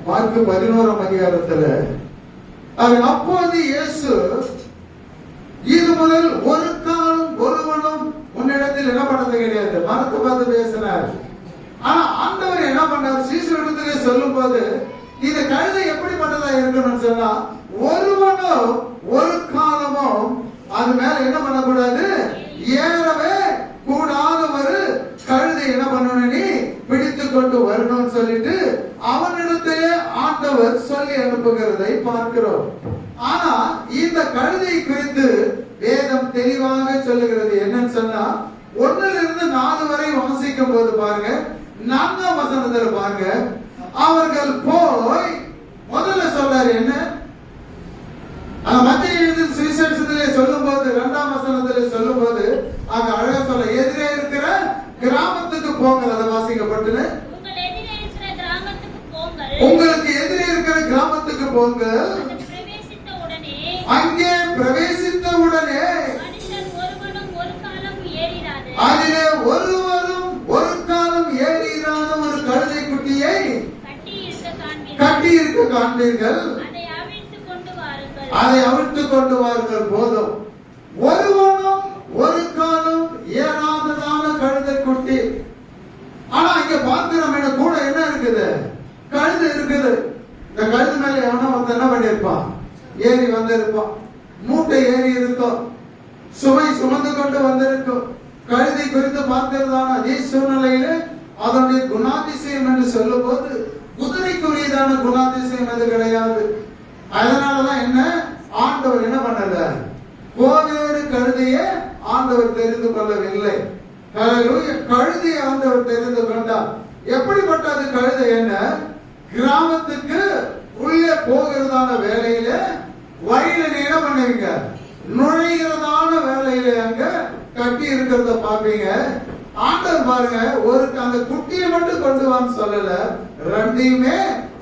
மார்க் 11ஆம் அதிகாரத்துல அப்போது இயேசு, இது முதல் ஒரு காலம் ஒருவனும் உன்னிடத்தில் என்ன பண்ணது கிடையாது, மரத்தை பார்த்து பேசினார். ஆனா ஆண்டவர் என்ன பண்ணார், சீசரிடத்திலே சொல்லும் போது இந்த கழுதை எப்படிப்பட்டதா இருக்கணும்னு சொன்னா, ஒருவனும் ஒரு காலமும் அது மேல என்ன பண்ணக்கூடாது, ஏறவே கூடாத ஒரு கழுதை என்ன பண்ணணும், நீ பிடித்து கொண்டு வரணும்னு சொல்லிட்டு அவனிடத்தையே ஆண்டவர் சொல்லி அனுப்புகிறதை பார்க்கிறோம். ஆனா இந்த கழுதை குறித்து வேதம் தெளிவாக சொல்லுகிறது. என்னன்னு சொன்னா 1 to 4 வரை வாசிக்கும் போது பாருங்க, 4ஆம் வசனத்துல பாருங்க, அவர்கள் போய் முதல்ல சொல்றாரு என்ன, மத்திய எழுதின சுவிசேஷத்திலே சொல்லும் போது 2ஆம் வசனத்திலே சொல்லும் போது அங்க அழகா சொல்ல, எதிரே இருக்கிற கிராமத்துக்கு போங்கள். அதை வாசிக்கப்பட்டுன்னு, உங்களுக்கு எதிரே இருக்கிற கிராமத்துக்கு போங்கள். அங்கே பிரவேசித்த உடனே அதிலே ஒருவரும் ஒரு காலம் ஏறிராத ஒரு கழுதை குட்டியை கட்டி இருக்க காண்பீர்கள். அதை அவிழ்த்து கொண்டு வாருங்கள். போதும். ஒருவனும் ஒரு காலம் ஏறாததான கழுதை குட்டி. ஆனா இங்க பார்க்கிறோம், என்ன கூட என்ன இருக்குது, கழுது இருக்குது. இந்த கழுது மேல எவனா வந்து என்ன பண்ணிருப்பான், ஏறி வந்திருப்பான். மூட்டை ஏறி இருக்கும், சுமை சுமந்து கொண்டு வந்திருக்கும். கழுதை குறித்து பார்க்கிறதான அதே சூழ்நிலையில அதனுடைய குணாதிசயம் என்று சொல்லும் போது குதிரைக்குரியதான குணாதிசயம் அது கிடையாது. அதனாலதான் என்ன, ஆண்டவர் என்ன பண்ணல, கோவேறு கழுதைய ஆண்டவர் தெரிந்து கொள்ளவில்லை. கழுதையை ஆண்டவர் தெரிந்து கொண்டார். எப்படிப்பட்ட அது கழுதை என்ன, கிராமத்துக்கு உள்ளே போகிறதான வேலையில வழியில நீ என்ன பண்ணுவீங்க, நுழைகிறதான வேலையில அங்க கட்டி இருக்கிறத பாப்பீங்க. ஆண்டவர் பாருங்க, ஒரு அந்த குட்டியை மட்டும் கொண்டு வான்னு சொல்லல, ரெண்டையுமே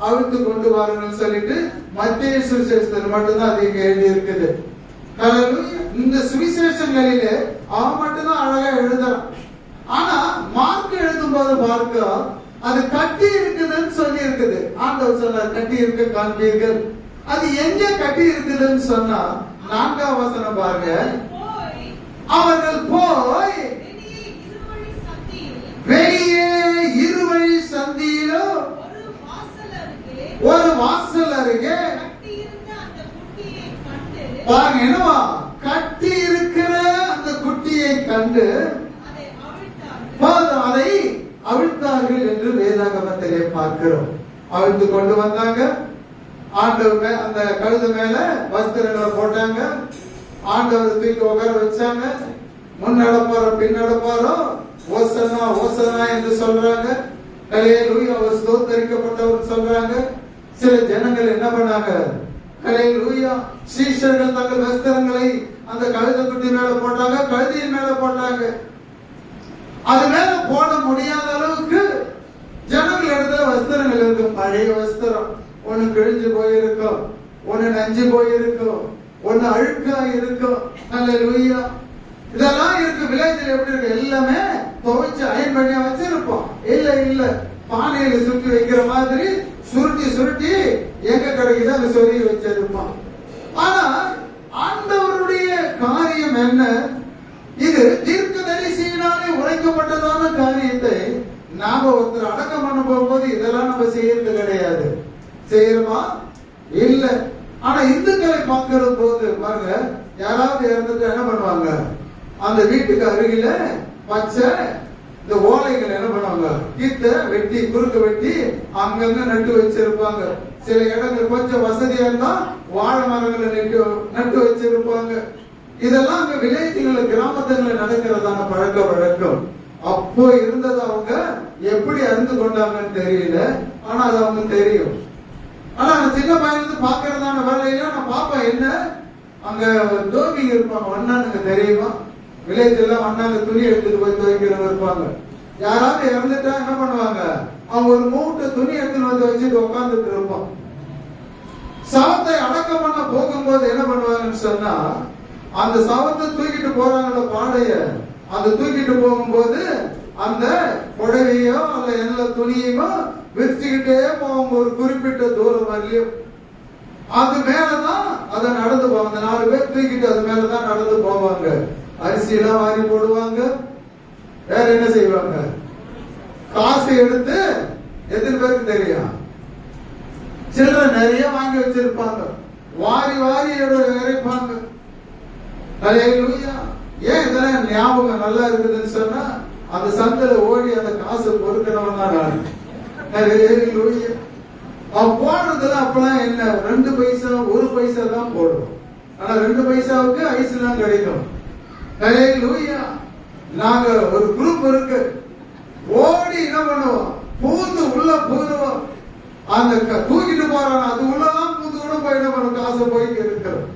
அவிழ்த்து கொண்டு வாருன்னு சொல்லிட்டு மத்திய சுவிசேஷத்தில் மட்டும்தான் அது இங்க எழுதி இருக்குது. இந்த சுவிசேஷங்களிலே அவன் மட்டும்தான் அழகா எழுதுறான். ஆனா மார்க் எழுதும் போது பார்க்க அது கட்டி இருக்குதுன்னு சொல்லி இருக்குது. ஆண்டவர் சொன்னார், கட்டி இருக்க காண்பீர்கள். அது எங்க கட்டி இருக்குதுன்னு சொன்னா 4ஆம் வசனம் பாருங்க, அவர்கள் போய் வெளியே இருவழி சந்தியிலோ ஒரு வாசல் அருகே பாருங்க, என்னவா, கட்டி இருக்கிற அந்த குட்டியை கண்டு அதை அவிழ்த்தார்கள் என்று வேதாகமத்திலே பார்க்கிறோம். அவிழ்த்து கொண்டு வந்தாங்க. ஆண்டவர் அந்த கழுது மேல வஸ்திரங்களை போட்டாங்க. ஆண்டவர் தூக்கி உட்கார வச்சாங்க. முன் நடப்பாரோ பின் நடப்பாரோ ஓசனா ஓசனா என்று சொல்றாங்க. ஹல்லேலூயா, அவர் ஸ்தோத்தரிக்கப்பட்டவர் சொல்றாங்க. சில ஜனங்கள் என்ன பண்ணாங்க, ஹல்லேலூயா, சீஷர்கள் தங்கள் வஸ்திரங்களை அந்த கழுதை குட்டி மேல போட்டாங்க, கழுதியின் மேல போட்டாங்க. அது மேல போட முடியாத அளவுக்கு ஜனங்கள் இடத்துல வஸ்திரங்கள் இருக்கும். பழைய வஸ்திரம் ஒண்ணு கிழிஞ்சு போயிருக்கும், ஒண்ணு நஞ்சு போயிருக்கும், ஒண்ணு அழுக்கா இருக்கும். ஹல்லேலூயா, இதெல்லாம் இருக்கு. வில்லேஜ்ல எப்படி இருக்கு, எல்லாமே துவைச்சு அயன் பண்ணியா வச்சிருப்போம். இல்ல பானையில சுருட்டி வைக்கிற மாதிரி சுருட்டி சுருட்டி எங்க கிடைக்குது அந்த சொல்லி வச்சிருப்பான். ஆனா ஆண்டவருடைய காரியம் என்ன, இது தீர்க்கதரிசியினாலே உரைக்கப்பட்டதான காரியத்தை நாம ஒருத்தர் அடக்கம் பண்ண போகும்போது இதெல்லாம் நம்ம செய்யறது கிடையாது. செய்யறோமா? இல்ல. ஆனா இந்துக்களை பார்க்கிற போது பாருங்க, யாராவது இறந்துட்டு என்ன பண்ணுவாங்க, அந்த வீட்டுக்கு அருகில பச்சை இந்த ஓலைகள் என்ன பண்ணுவாங்க, கீத்த வெட்டி குறுக்க வெட்டி அங்கங்க நட்டு வச்சிருப்பாங்க. சில இடங்கள் கொஞ்சம் வசதியா இருந்தா வாழை மரங்களை நட்டு வச்சிருப்பாங்க. இதெல்லாம் அங்க வில்லேஜ்ல கிராமத்துல நடக்கிறதான பழக்க வழக்கம். அப்போ இருந்தது. அவங்க எப்படி அறிந்து கொண்டாங்கன்னு தெரியல, ஆனா அது அவங்க தெரியும். ஆனா நான் சின்ன பையன் பாக்குறதான வேலையில நான் பாப்பேன், என்ன அங்க தோபிங்க இருப்பாங்க, வண்ணானுங்க தெரியுமா, வில்லேஜ் எல்லாம் வண்ணாங்க துணி எடுத்துட்டு போய் துவைக்கிறவங்க இருப்பாங்க. யாராவது இறந்துட்டா என்ன பண்ணுவாங்க, அவங்க ஒரு மூட்டை துணி எடுத்துட்டு வந்து வச்சுட்டு உட்காந்துட்டு இருப்பான். சவத்தை அடக்கம் பண்ண போகும்போது என்ன பண்ணுவாங்கன்னு சொன்னா, அந்த சவத்தை தூக்கிட்டு போறாங்கள பாடைய, அந்த தூக்கிட்டு போகும்போது அந்த புடவையோ அல்ல எல்லா துணியையோ விரிச்சுக்கிட்டே போவாங்க ஒரு குறிப்பிட்ட தூரம் வரலையும். அது மேலதான் அதை நடந்து போவாங்க. 4 பேர் தூக்கிட்டு அது மேலதான் நடந்து போவாங்க. அரிசி எல்லாம் வாரி போடுவாங்க. வேற என்ன செய்வாங்க, காசு எடுத்து எத்தனை பேருக்கு தெரியும், சில்லறை நிறைய வாங்கி வச்சிருப்பாங்க. வாரி வாரி இறைப்பாங்க. ஏன் இதெல்லாம் ஞாபகம் நல்லா இருக்குதுன்னு சொன்னா, அந்த சந்தையில ஓடி அந்த காசு பொறுக்கிறவன் தான் நான். போடுறதுல அப்பெல்லாம் என்ன 2 பைசா 1 பைசா தான் போடுவோம். ஆனா 2 பைசாவுக்கு ஐஸ் எல்லாம் கிடைக்கும். நாங்க ஒரு குரூப் இருக்கு, ஓடி என்ன பண்ணுவோம், பூந்து உள்ள பூந்துவோம். அந்த தூக்கிட்டு போறான், அது உள்ளதான் பூந்து கூட போய் என்ன பண்ணும், காசை போய் இருக்கிறோம்.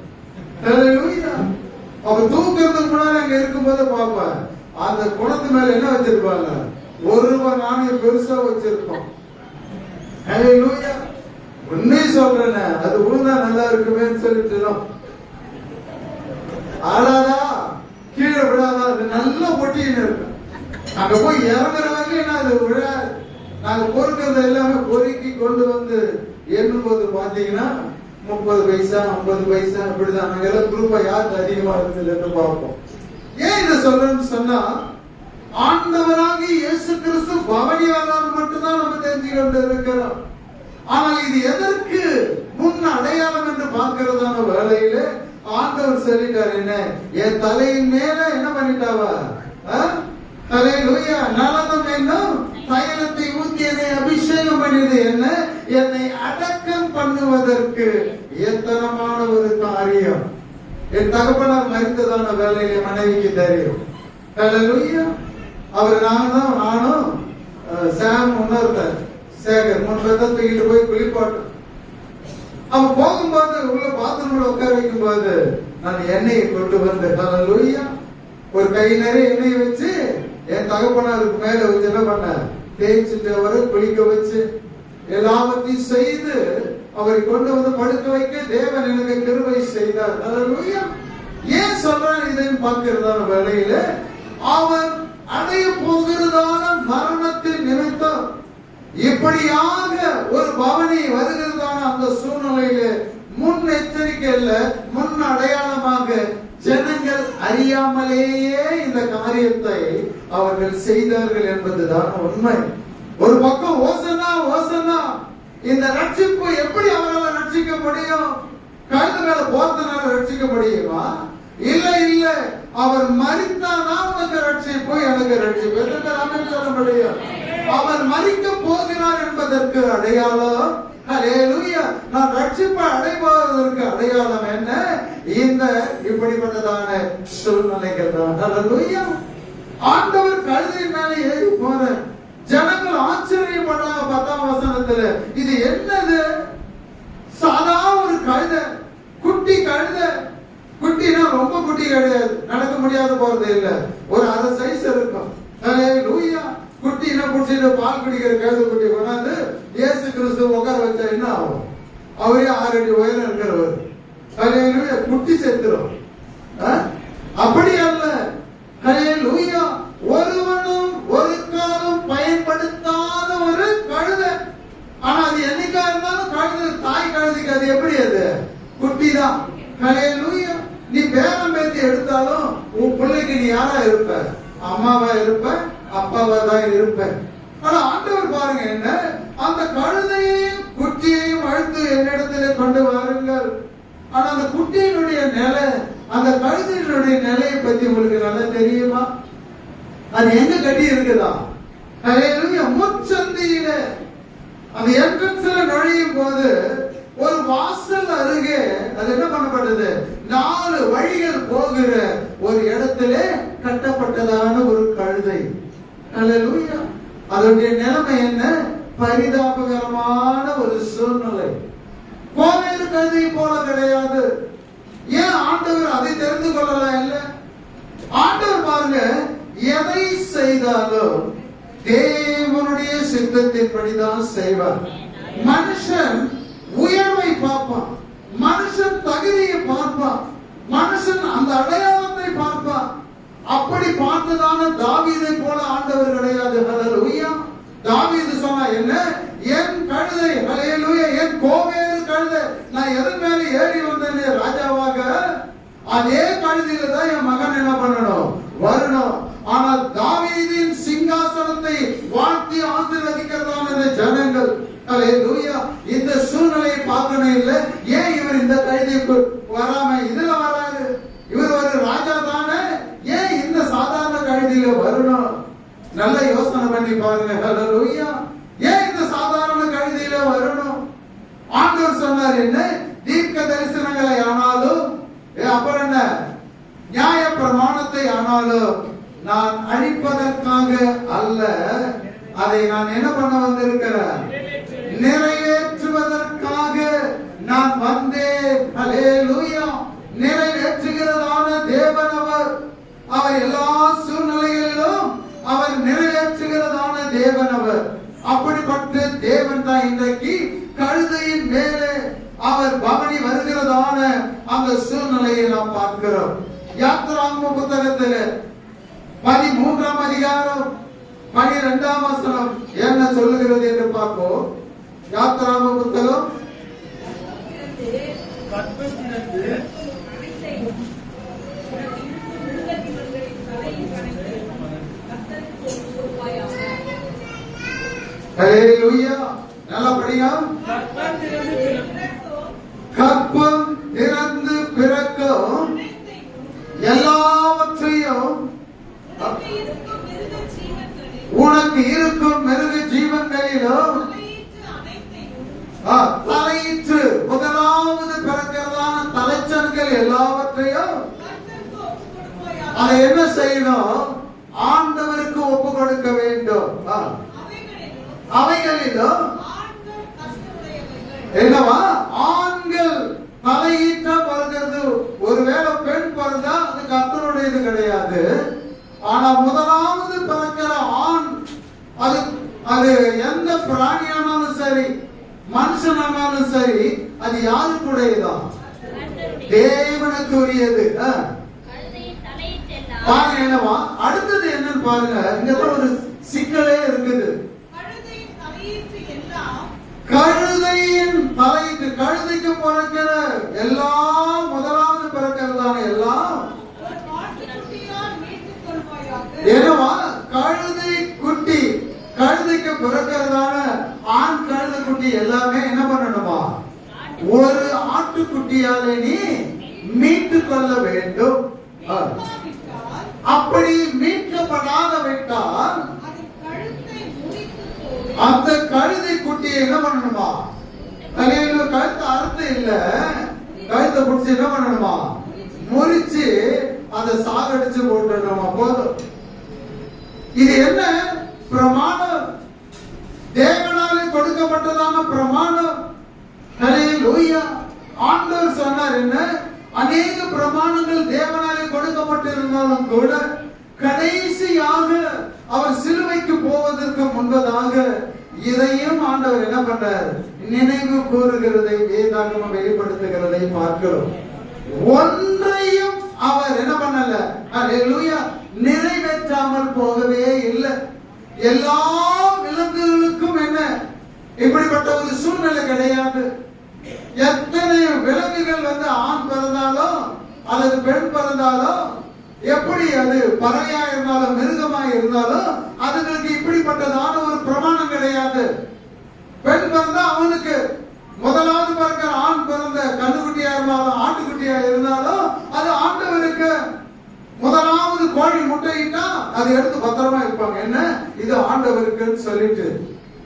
அவ தூக்கிறதுக்கு முன்னாடி அங்க இருக்கும்போது பாப்பேன், அந்த குணத்து மேல என்ன வச்சிருப்பாங்க, ₹1 நாணயம் பெருசா வச்சிருப்போம். உண்மை சொல்றேன், அது உழுந்தா நல்லா இருக்குமே சொல்லிட்டு ஆடாதா கீழே விடாதா, அது நல்லா ஒட்டின்னு இருக்கும். அங்க போய் இறங்குற வரைக்கும் அது விழாது. நாங்க பொறுக்கிறத எல்லாமே பொறுக்கி கொண்டு வந்து எண்ணும் போது பாத்தீங்கன்னா 30 பைசா 50 பைசா இப்படிதான். நாங்க எல்லாம் குரூப்பா யாருக்கு அதிகமா இருக்குன்னு பார்ப்போம். ஏன் இதை சொல்றேன்னு சொன்னா, ஆண்டவராகி இயேசு கிறிஸ்து பவனியாளர் மட்டும்தான் நம்ம தெரிஞ்சு கொண்டு இருக்கிறோம். ஆனால் இது எதற்கு முன் அடையாளம் என்று பார்க்கிறதான வேலையில ஆண்டவர் சொல்லிட்டார், என்ன என் தலையின் மேல என்ன பண்ணிட்டாவா, ஹல்லேலூயா, நலனம் என்னும் தைலத்தை ஊத்தி என்னை அபிஷேகம் பண்ணியது என்ன, என்னை அடக்கம் பண்ணுவதற்கு எத்தனமான ஒரு காரியம். என் தகப்பனார் மரித்ததான வேலையில மனைவிக்கு தெரியும். ஹல்லேலூயா. அவர் நானும் சாம் இன்னொருத்தர் சேகர் 3 பேர்த்த தூக்கிட்டு போய் குளிப்பாட்டு. அவன் போகும்போது உள்ள பாத்ரூம்ல உட்கார வைக்கும் போது நான் எண்ணெயை கொண்டு வந்தேன். ஹல்லேலூயா. ஒரு கை நிறைய எண்ணெயை வச்சு என் தகப்பனாருக்கு மேல வச்சு என்ன பண்ண, தேய்ச்சிட்டு அவரை குளிக்க வச்சு எல்லாவற்றையும் செய்து அவரை கொண்டு வந்து படுக்க வைக்க தேவன் எனக்கு கிருபை செய்தார். ஹல்லேலூயா. ஏன் சொல்றான் இதையும் பார்க்கிறதான வேளையில, அவர் அடைய போகிறதான மரணத்தின் நிமித்தம் இப்படியாக ஒரு பவனி வருகிறதான அந்த சூழ்நிலையில முன் எச்சரிக்கை இல்ல, முன் அடையாளமாக ஜனங்கள் அறியாமலேயே இந்த காரியத்தை அவர்கள் செய்தார்கள் என்பதுதான் உண்மை. ஒரு பக்கம் ஓசனா ஓசனா, இந்த ரட்சிப்பு எப்படி அவரால் ரட்சிக்க முடியும்? கழுத்து மேல போறதுனால ரட்சிக்க முடியுமா? இல்ல இல்ல, அவர் மரித்தாதான் உனக்கு ரட்சிப்பு, எனக்கு ரட்சிப்பு சொல்ல முடியும். அவர் மரிக்க போகிறார் என்பதற்கு அடையாளம், ஹல்லேலூயா, நான் ரட்சிப்பை அடைவதற்கு அடையாளம் என்ன, இந்த இப்படிப்பட்டதான சூழ்நிலைகள் தான். ஹல்லேலூயா. ஆண்டவர் கழுதையின் மேல ஏறி போற ஜனங்கள் ஆச்சரியப்படாம 10ஆம் வசனத்துல, இது என்னது, சாதா ஒரு கழுதை, குட்டி கழுதை. குட்டினா ரொம்ப குட்டி கிடையாது, நடக்க முடியாத போறது இல்ல, ஒரு அரை சைஸ் இருக்கும். ஹல்லேலூயா. குட்டினா குடிச்சிட்டு பால் குடிக்கிற கழுதை குட்டி கொண்டாந்து இயேசு கிறிஸ்து உட்கார வச்சா என்ன ஆகும்? அவரே 6 அடி உயரம் இருக்கிறவர். ஹல்லேலூயா. குட்டி செத்துரும். அப்படி அல்ல. ஹல்லேலூயா. ஒருவனும் ஒரு காலம் பயன்படுத்தாத ஒரு கழுதை. ஆனா அது என்னைக்கா இருந்தாலும் கழுதை, தாய் கழுதைக்கு அது எப்படி, அது குட்டி தான். ஹல்லேலூயா. நீ பேரம் பேத்தி எடுத்தாலும் உன் பிள்ளைக்கு நீ யாரா இருப்ப? அம்மாவா இருப்ப, அப்பாவா தான் இருப்ப. ஆனா ஆண்டவர் பாருங்க, என்ன அந்த கழுதையையும் குட்டியையும் அழுத்து என்னிடத்திலே கொண்டு வாருங்கள். ஆனா அந்த குட்டியினுடைய நிலை, அந்த கழுதையினுடைய நிலையை பத்தி உங்களுக்கு நல்லா தெரியுமா? அது எங்க கட்டி இருக்குதா? முச்சந்தியில அந்த என்ட்ரன்ஸ்ல நுழையும் போது ஒரு வாசல் அருகே அது என்ன பண்ணப்பட்டது, 4 வழிகள் போகிற ஒரு இடத்திலே கட்டப்பட்டதான ஒரு கழுதை. ஹல்லேலூயா. அதனுடைய நிலைமை என்ன, பரிதாபகரமான ஒரு சூழ்நிலை. கோவேறு கழுதை போல கிடையாது. ஏன் ஆண்டவர் அதை தெரிந்து கொள்ளலாம்? இல்ல, ஆண்டவர் பாருங்க, எதை செய்தாலும் தேவனுடைய சித்தத்தின்படிதான் செய்வார். மனுஷன் உயர்வை பார்ப்பான், மனுஷன் தகுதியை பார்ப்பான், மனுஷன் அந்த அடையாளத்தை பார்ப்பான். அப்படி பார்த்ததான தாவீதை போல ஆண்டவர் கிடையாது. ஹல்லேலூயா. தாவீது சொன்னா என்ன, என் கழுதை, ஹல்லேலூயா, என் கோவேறு கழுதை, நான் எதன் மேல ஏறி வந்தேனே ராஜாவாக, அதே கழுதையில தான் என் மகன் என்ன பண்ணணும், வரணும். ஆனால் தாவீதின் சிங்காசனத்தை வாழ்த்தி ஆசீர்வதிக்கிறதான இந்த ஜனங்கள், ஹல்லேலூயா, இந்த சூழ்நிலையை பார்க்கணும். இல்ல, ஏன் இவர் இந்த கழுதைக்கு வராம இதுல வராரு? இவர் ஒரு ராஜா தானே, ஏன் இந்த சாதாரண கழுதையில வரணும்? நல்ல யோசனை பண்ணி பாருங்க. ஹல்லேலூயா. ஏன் இந்த சாதாரண கழுதையில வரணும்? ஆண்டவர் சொன்னார் என்ன, தீர்க்க தரிசனங்களை ஆனாலும், அப்புறம் என்ன, நியாய பிரமாணத்தை ஆனாலும் நான் அழிப்பதற்காக அல்ல, அதை நான் என்ன பண்ண வந்திருக்கிறேன், நிறைவேற்றுவதற்காக நான் வந்தேன். ஹல்லேலூயா. நிறைவேற்றுகிறதான தேவன் அவர். அவர் எல்லா சூழ்நிலைகளிலும் அவர் நிறைவேற்றுகிறதான தேவன் அவர். அப்படிப்பட்ட தேவன் தான் இன்றைக்கு கழுதையின் மேலே அவர் பவனி வருகிறதான அந்த சூழ்நிலையை நாம் பார்க்கிறோம். யாத்திராகம புத்தகத்தில் 13ஆம் அதிகாரம் 12ஆம் வசனம் என்ன சொல்லுகிறது என்று பார்ப்போம். யாத்திராகம புத்தகம் ஹல்லேலூயா. நல்லபடியா கற்பம் திறந்து பிறக்கும் எல்லாவற்றையும் உனக்கு இருக்கும் மிருக ஜீவன்களிலும் தலையிற்று முதலாவது பிறக்கிறதான தலைச்சன்கள் எல்லாவற்றையும் அதை என்ன செய்யணும், ஆண்டவருக்கு ஒப்பு கொடுக்க வேண்டும். அவைகளிலும் என்னவா, ஆண்கள் தலையீட்டா பிறக்கிறது. ஒருவேளை பெண் பிறந்தா அது கர்த்தருடையது கிடையாது. ஆனா முதலாவது பிறக்கிற ஆண், அது எந்த பிராணியானாலும் சரி, மனுஷனானாலும் சரி, அது யாருக்குடையதான், தேவனுக்கு உரியது. பாருங்க என்னவா, அடுத்தது என்னன்னு பாருங்க. இங்க ஒரு சிக்கலே இருக்குது. கழுதையின் தலைக்கு, கழுதைக்கு பிறக்கிற எல்லாம் முதலாவது பிறக்கிறதான எல்லாம் என்னவா, கழுதை குட்டி, கழுதைக்கு பிறக்கிறதான ஆண் கழுதை குட்டி எல்லாமே என்ன பண்ணணுமா, ஒரு ஆட்டுக்குட்டியாலே நீ மீட்டு கொள்ள வேண்டும். அப்படி மீட்கப்படாத விட்டால் அந்த கழுதை குட்டியை என்ன பண்ணணுமா, கழுத்து அறுத்து இல்ல, கழுத்தை பிடிச்சி என்ன பண்ணணுமா, முறிச்சு அதை சாகடிச்சு போட்டுடணுமா, போதும். இது என்ன பிரமாணம், தேவனாலே கொடுக்கப்பட்டதான பிரமாணம். ஹல்லேலூயா. ஆண்டவர் சொன்னார் என்ன, அநேக பிரமாணங்கள் தேவனாலே கொடுக்கப்பட்டிருந்தாலும் கூட கடைசியாக அவர் சிலுவைக்கு போவதற்கு முன்பதாக இதையும் ஆண்டவர் என்ன பண்றார், நினைவு கூறுகிறதை, வேதாகமம் வெளிப்படுத்துகிறதை பார்க்கிறோம். ஒன்றையும் அவர் என்ன பண்ணல, ஹல்லேலூயா, நிறைவேற்றாமல் போகவே இல்லை. எல்லா விலங்குகளுக்கும் என்ன இப்படிப்பட்ட ஒரு சூழ்நிலை கிடையாது. எத்தனை விலங்குகள் ஆண் பிறந்தாலும் அல்லது பெண் பிறந்தாலும், எப்படி அது பறவையா இருந்தாலும் மிருகமா இருந்தாலும் அதுங்களுக்கு இப்படிப்பட்டதான ஒரு பிரமாணம் கிடையாது. பெண் பிறந்தா அவனுக்கு முதலாவது பிறக்கிற ஆண் பிறந்த கண்ணுக்குட்டியா இருந்தாலும் ஆட்டுக்குட்டியா இருந்தாலும் அது ஆண்டவருக்கு. முதலாவது கோழி முட்டையிட்டா அதை எடுத்து பத்திரமா இருப்பாங்க, என்ன இது ஆண்டவருக்குன்னு சொல்லிட்டு.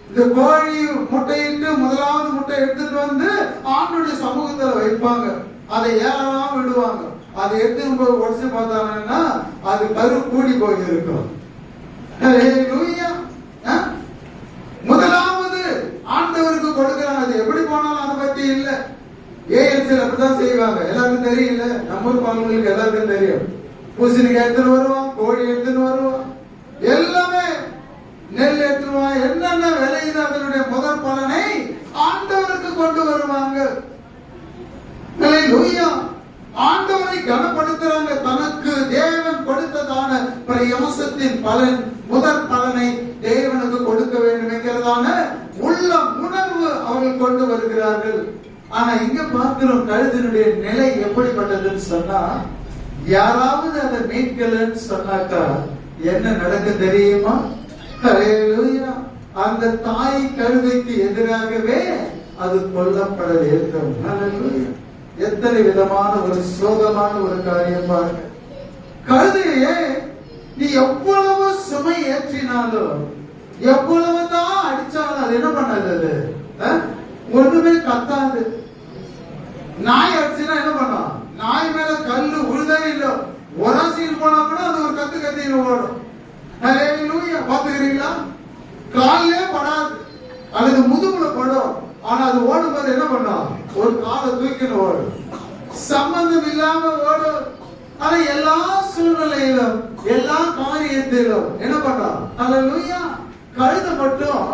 இந்த கோழி முட்டையிட்டு முதலாவது முட்டை எடுத்துட்டு வந்து ஆண்டுடைய சமூகத்துல வைப்பாங்க. அதை ஏறலாம் விடுவாங்க. அதை எடுத்து போய் உடச்சு பார்த்தாங்கன்னா அது கரு கூடி போய் இருக்கும். முதலாவது ஆண்டவருக்கு கொடுக்கிறாங்க. அது எப்படி போனாலும் அதை பத்தி இல்ல. ஏஎல்சியில் அப்படிதான் செய்வாங்க. எல்லாருக்கும் தெரியல, நம்ம ஊர் பழங்களுக்கு எல்லாருக்கும் தெரியும். பூசணிக்காய் எடுத்துன்னு வருவான், கோழி எடுத்துன்னு வருவான், எல்லாமே நெல் எடுத்துருவான். என்னென்ன விளையுது அதனுடைய முதல் பலனை ஆண்டவருக்கு கொண்டு வருவாங்க. ஆண்டவரை கனப்படுத்துறாங்க. தனக்கு தேவன் கொடுத்ததான பிரயாசத்தின் பலன், முதல் பலனை தேவனுக்கு கொடுக்க வேண்டும் என்கிறதான உள்ள உணர்வு அவர்கள் கொண்டு வருகிறார்கள். ஆனா இங்க பார்க்கிறோம் கழுதினுடைய நிலை எப்படிப்பட்டதுன்னு சொன்னா, யாராவது அதை மீட்கலன்னு சொன்னாக்கா என்ன நடக்க தெரியுமா? ஹல்லேலூயா. அந்த தாய் கழுதைக்கு எதிராகவே அது கொல்லப்பட வேண்டும். ஹல்லேலூயா. எத்தனை விதமான ஒரு சோகமான ஒரு காரியம் பாருங்க. கழுதையே நீ எவ்வளவு சுமை ஏற்றினாலும், எவ்வளவுதான் அடிச்சாலும் அது என்ன பண்ணாது, ஒண்ணுமே கத்தாது. நாய் அடிச்சுன்னா என்ன பண்ணும், நாய் மேல கல்லு உழுதே இல்லை, உரசியில் போனா கூட அது ஒரு கத்து கத்தின்னு ஓடும். காலே படாது, அல்லது முதுகுல படும். ஆனா அது ஓடும்போது என்ன பண்ணும்? ஒரு காலை தூக்கின்னு ஓடும், சம்பந்தம் இல்லாம ஓடும். ஆனா எல்லா சூழ்நிலையிலும் எல்லா காரியத்திலும் என்ன பண்றோம்? அல்லேலூயா. கழுதை மட்டும்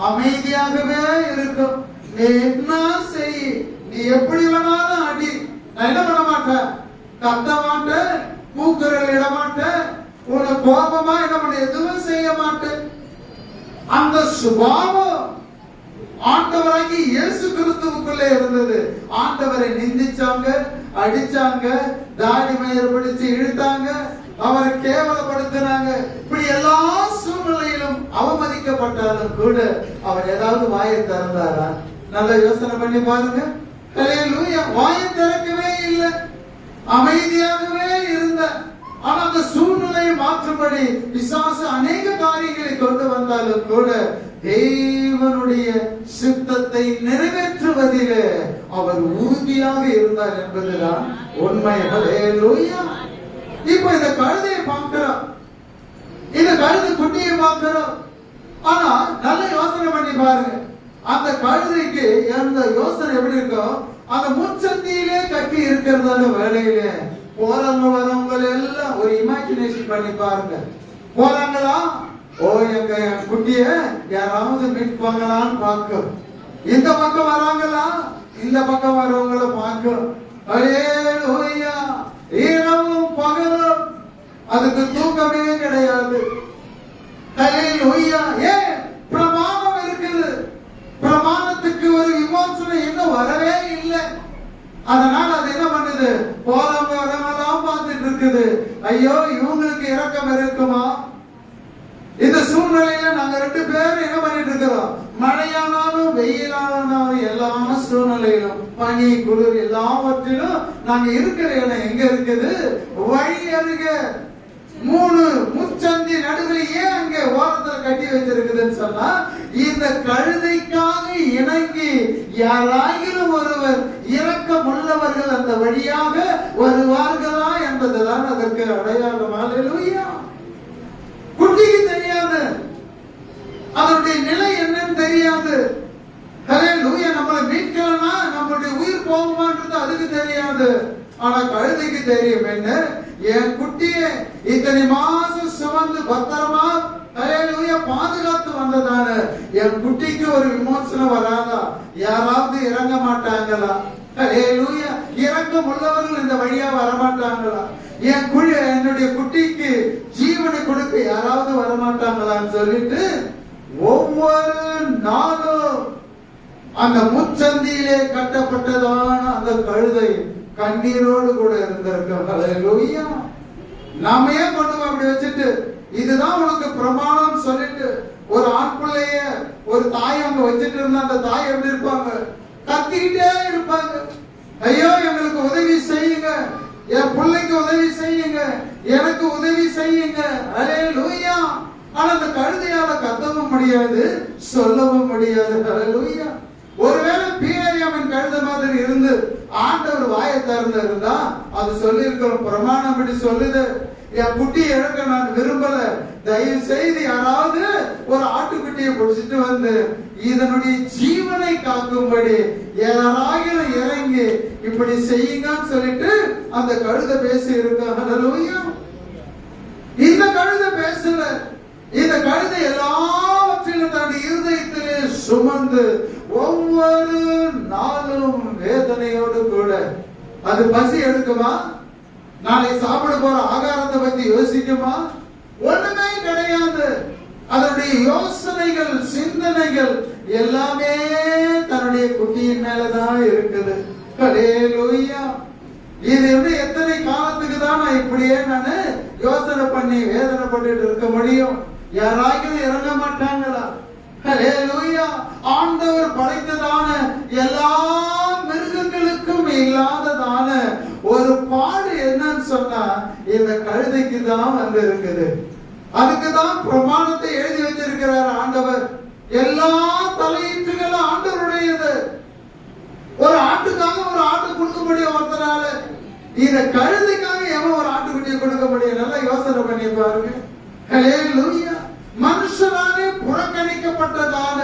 அமைதியாகவே இருக்கும். நீ என்ன செய், நீ எப்படி வேணாலும் அடி, நான் என்ன பண்ண மாட்டேன், கத்த மாட்டேன், கூக்குரல் இட மாட்டேன், உனக்கு கோபமா என்ன பண்ண எதுவும் செய்ய மாட்டேன். அந்த சுபாவம் ஆண்டவராகி இயேசு கிறிஸ்துவுக்குள்ளே இருந்தது. ஆண்டவரை நிந்திச்சாங்க, அடிச்சாங்க, தாடி மயிர் பிடிச்சு இழுத்தாங்க, அவரை கேவலப்படுத்தினாங்க. இப்படி எல்லா சூழ்நிலையிலும் அவமதிக்கப்பட்டாலும் கூட அவர் ஏதாவது வாயை திறந்தாரா? நல்ல யோசனை பண்ணி பாருங்க. ஹல்லேலூயா. வாயை திறக்கவே இல்லை, அமைதியாகவே இருந்த. ஆனா அந்த சூழ்நிலையை மாற்றும்படி பிசாசு அநேக காரியங்களை கொண்டு வந்தாலும் கூட தேவனுடைய சித்தத்தை நிறைவேற்றுவதிலே அவர் உறுதியாக இருந்தார் என்பதுதான் உண்மை. ஹல்லேலூயா. இப்ப இந்த கழுதையை பார்க்கிறோம், இந்த கழுதை குட்டியை பார்க்கிறோம். ஆனா நல்ல யோசனை பண்ணி பாருங்க. அந்த கழுதைக்கு அந்த யோசனை எப்படி இருக்கும்? அந்த முச்சந்தியிலே கட்டி இருக்கிறதால வேலையிலே போறவங்க வரவங்க எல்லாம் ஒரு இமேஜினேஷன் பண்ணி பாருங்க. போறாங்களா, ஓ எங்க குட்டிய யாராவது மீட் பண்ணலான்னு பார்க்க, இந்த பக்கம் வராங்களா, இந்த பக்கம் வரவங்களை பார்க்க. ஹல்லேலூயா. இரவும் பகலும் அதுக்கு தூக்கமே கிடையாது. ஹல்லேலூயா. ஏன்? பிரமாணம் இருக்குது. பிரமாணத்துக்கு ஒரு விமோசனை இன்னும் வரவே இல்லை. அதனால அது என்ன பண்ணுது? போறவங்க வரவங்கலாம் பார்த்துட்டு இருக்குது. ஐயோ இவங்களுக்கு இரக்கம் இருக்குமா? இந்த சூழ்நிலையில நாங்க 2 பேரும் என்ன பண்ணிட்டு இருக்கிறோம்? மழையானாலும் வெயிலானாலும் எல்லா சூழ்நிலையிலும் பனி குளிர் எல்லாவற்றிலும் நாங்க இருக்கிற இடம் எங்க இருக்குது? வழி அருகே 3 முச்சந்தி நடுவில். ஏன் அங்க ஓரத்துல கட்டி வச்சிருக்குதுன்னு சொன்னா, இந்த கழுதைக்காக இணங்கி யாராயிலும் ஒருவர் இரக்கம் உள்ளவர்கள் அந்த வழியாக வருவார்களா என்பதுதான் அதற்கு அடையாளம். ஹல்லேலூயா. குட்டிக்கு தெரியாது, அதனுடைய நிலை என்னன்னு தெரியாது. ஹல்லேலூயா. நம்மளை மீட்கலன்னா நம்மளுடைய உயிர் போகுமான்றது அதுக்கு தெரியாது. ஆனா கழுதைக்கு தெரியும். என்ன? என் குட்டியை இத்தனை மாசம் சுமந்து பத்திரமா ஹல்லேலூயா பாதுகாத்து வந்ததான என் குட்டிக்கு ஒரு விமோசனம் வராதா? யாராவது இறங்க மாட்டாங்களா? ஹல்லேலூயா. இரக்கம் உள்ளவர்கள் இந்த வழியா வரமாட்டாங்களா? என்னுடைய குட்டிக்கு ஜீவனை கொடுக்க யாராவது வரமாட்டாங்களான்னு சொல்லிட்டு ஒவ்வொரு நாளும் அந்த முச்சந்தியிலே கட்டப்பட்டதான அந்த கழுதை கண்ணீரோடு கூட இருந்திருக்கும். ஹல்லேலூயா. நாம ஏன் கொண்டு அப்படி வச்சுட்டு இதுதான் உனக்கு பிரமாணம் சொல்லிட்டு ஒரு ஆண் பிள்ளைய ஒரு தாய் அங்க வச்சுட்டு இருந்தா அந்த தாய் எப்படி இருப்பாங்க? கத்திக்கிட்டே இருப்பாங்க. ஐயோ எங்களுக்கு உதவி செய்யுங்க, என் பிள்ளைக்கு உதவி செய்யுங்க, எனக்கு உதவி செய்யுங்க. ஹல்லேலூயா. ஆனா அந்த கழுதையால கத்தவும் முடியாது, சொல்லவும் முடியாது. ஹல்லேலூயா. ஒருவேளை பிலேயாமின் கழுதை மாதிரி இருந்து ஆண்டவர் வாயை திறந்து இருந்தா அது சொல்லி இருக்கிற பிரமாணம் இப்படி சொல்லுது, என் குட்டியை இழக்க நான் விரும்பல, தயவு செய்து யாராவது ஒரு ஆட்டுக்குட்டியை பிடிச்சிட்டு வந்து இதனுடைய ஜீவனை காக்கும்படி யாராயிரம் இறங்கி இப்படி செய்யுங்கன்னு சொல்லிட்டு அந்த கழுதை பேசி இருக்க. ஹல்லேலூயா. இந்த கழுதை பேசல. இந்த கழுதை எல்லாவற்றிலும் தன் இருதயத்திலே சுமந்து ஒவ்வொரு நாளும் வேதனையோடு கூட அது பசி எடுக்குமா? நாளை சாப்பிட போற ஆகாரத்தை பத்தி யோசிக்குமா? ஒண்ணுமே கிடையாது. அதனுடைய யோசனைகள் சிந்தனைகள் எல்லாமே தன்னுடைய குட்டியின் மேலதான் இருக்குது. ஹல்லேலூயா. இது எப்படி எத்தனை காலத்துக்கு தான் நான் இப்படியே நானு யோசனை பண்ணி வேதனை பண்ணிட்டு இருக்க முடியும்? யாராவது இறங்க மாட்டாங்களா? ஹல்லேலூயா. ஆண்டவர் படைத்ததான எல்லா மிருகங்களுக்கும் இல்லாததான ஒரு பாடு என்னன்னு சொன்னா இந்த கழுதைக்கு தான் வந்து இருக்குது. அதுக்குதான் பிரமாணத்தை எழுதி வச்சிருக்கிறார் ஆண்டவர். எல்லா தலையீட்டுகளும் ஆண்டவருடையது. ஒரு ஆட்டுக்காக ஒரு ஆட்டு கொடுக்க முடியும் ஒருத்தரால, இந்த கழுதைக்காக எவன் ஒரு ஆட்டுக்குட்டியை கொடுக்க முடியும்? நல்லா யோசனை பண்ணி பாருங்க. ஹல்லேலூயா. மனுஷனாலே புறக்கணிக்கப்பட்டதான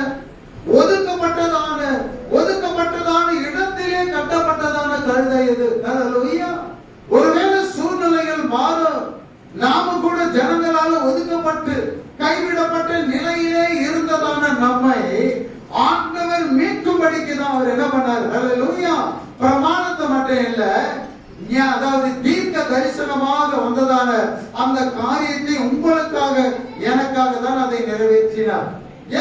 ஒதுக்கப்பட்டதான இடத்திலே கட்டப்பட்டதான கழுதை இது. ஹல்லேலூயா. ஒருவேளை சூழ்நிலைகள் மாறும், நாம கூட ஜனங்களால ஒதுக்கப்பட்டு கைவிடப்பட்ட நிலையிலே இருந்ததான நம்மை ஆண்டவர் மீட்கும்படிக்கு தான் அவர் என்ன பண்ணார்? ஹல்லேலூயா. பிரமாணத்தை மட்டும் இல்ல, அதாவது தீர்க்க தரிசனமாக வந்ததான அந்த காரியத்தை உங்களுக்காக எனக்காக தான் அதை நிறைவேற்றினார்.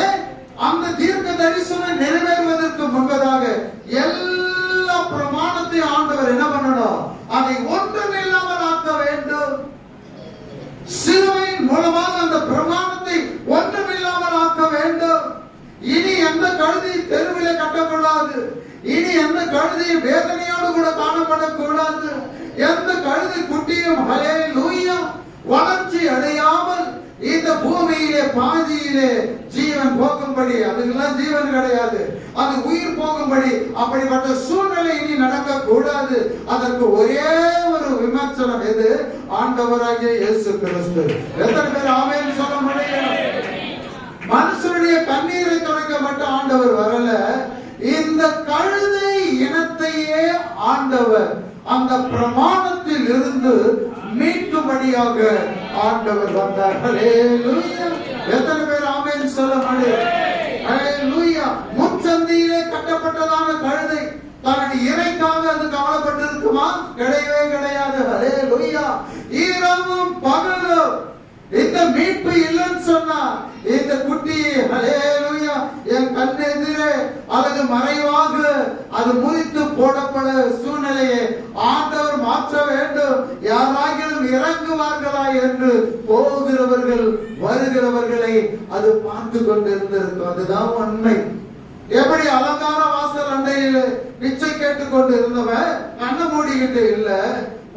ஏன்? அந்த தீர்க்க தரிசனம் நிறைவேறுவதற்கு முன்பதாக எல்லா பிரமாணத்தை ஆண்டவர் என்ன பண்ணணும்? அதை ஒன்றுமில்லாமல் ஆக்க வேண்டும். சிலுவையின் மூலமாக அந்த பிரமாணத்தை ஒன்றுமில்லாமல் ஆக்க வேண்டும். இனி எந்த கழுதை தெருவிலே கட்டக்கூடாது. இனி எந்த கழுதை வேதனையோடு கூட காணப்படக்கூடாது. எந்த கழுதை குட்டியும் ஹல்லேலூயா வளர்ச்சி அடையாமல் இந்த பூமியிலே பாதியிலே ஜீவன் போகும்படி, அதுக்கெல்லாம் ஜீவன் கிடையாது, அது உயிர் போகும்படி அப்படிப்பட்ட சூழ்நிலை இனி நடக்க கூடாது. அதற்கு ஒரே ஒரு விமர்சனம் எது? ஆண்டவராகிய இயேசு கிறிஸ்து. எத்தனை பேர் ஆமென் சொல்ல முடியும்? மனுஷனுடைய கண்ணீரை துடைக்கப்பட்ட ஆண்டவர் வரல, இந்த கழுதை இனத்தையே ஆண்டவர் அந்த பிரமாணத்தில் இருந்து மீட்கும்படியாக ஆண்டவர் வந்தார். ஹல்லேலூயா. எத்தனை பேர் ஆமென் சொல்ல முடியும்? ஹல்லேலூயா. முச்சந்தியிலே கட்டப்பட்டதான கழுதை தன்னுடைய இறைக்காக அது கவலைப்பட்டிருக்குமா? கிடையவே கிடையாது. ஹல்லேலூயா. இரவும் பகலும் இந்த மீட்பு இல்லைன்னு சொன்னா இந்த குட்டி ஹல்லேலூயா என் கண்ணெதிரே அல்லது மறைவாக அது முறித்து போடப்பட சூழ்நிலையை ஆண்டவர் மாற்ற வேண்டும். யாராகிலும் இறங்குவார்களா என்று போகிறவர்கள் வருகிறவர்களை அது பார்த்து கொண்டிருந்திருக்கும். அதுதான் உண்மை. எப்படி அலங்கார வாசல் அண்டையில் பிச்சை கேட்டுக் கொண்டு இருந்தவன் கண்ணை மூடிக்கிட்டு இல்ல,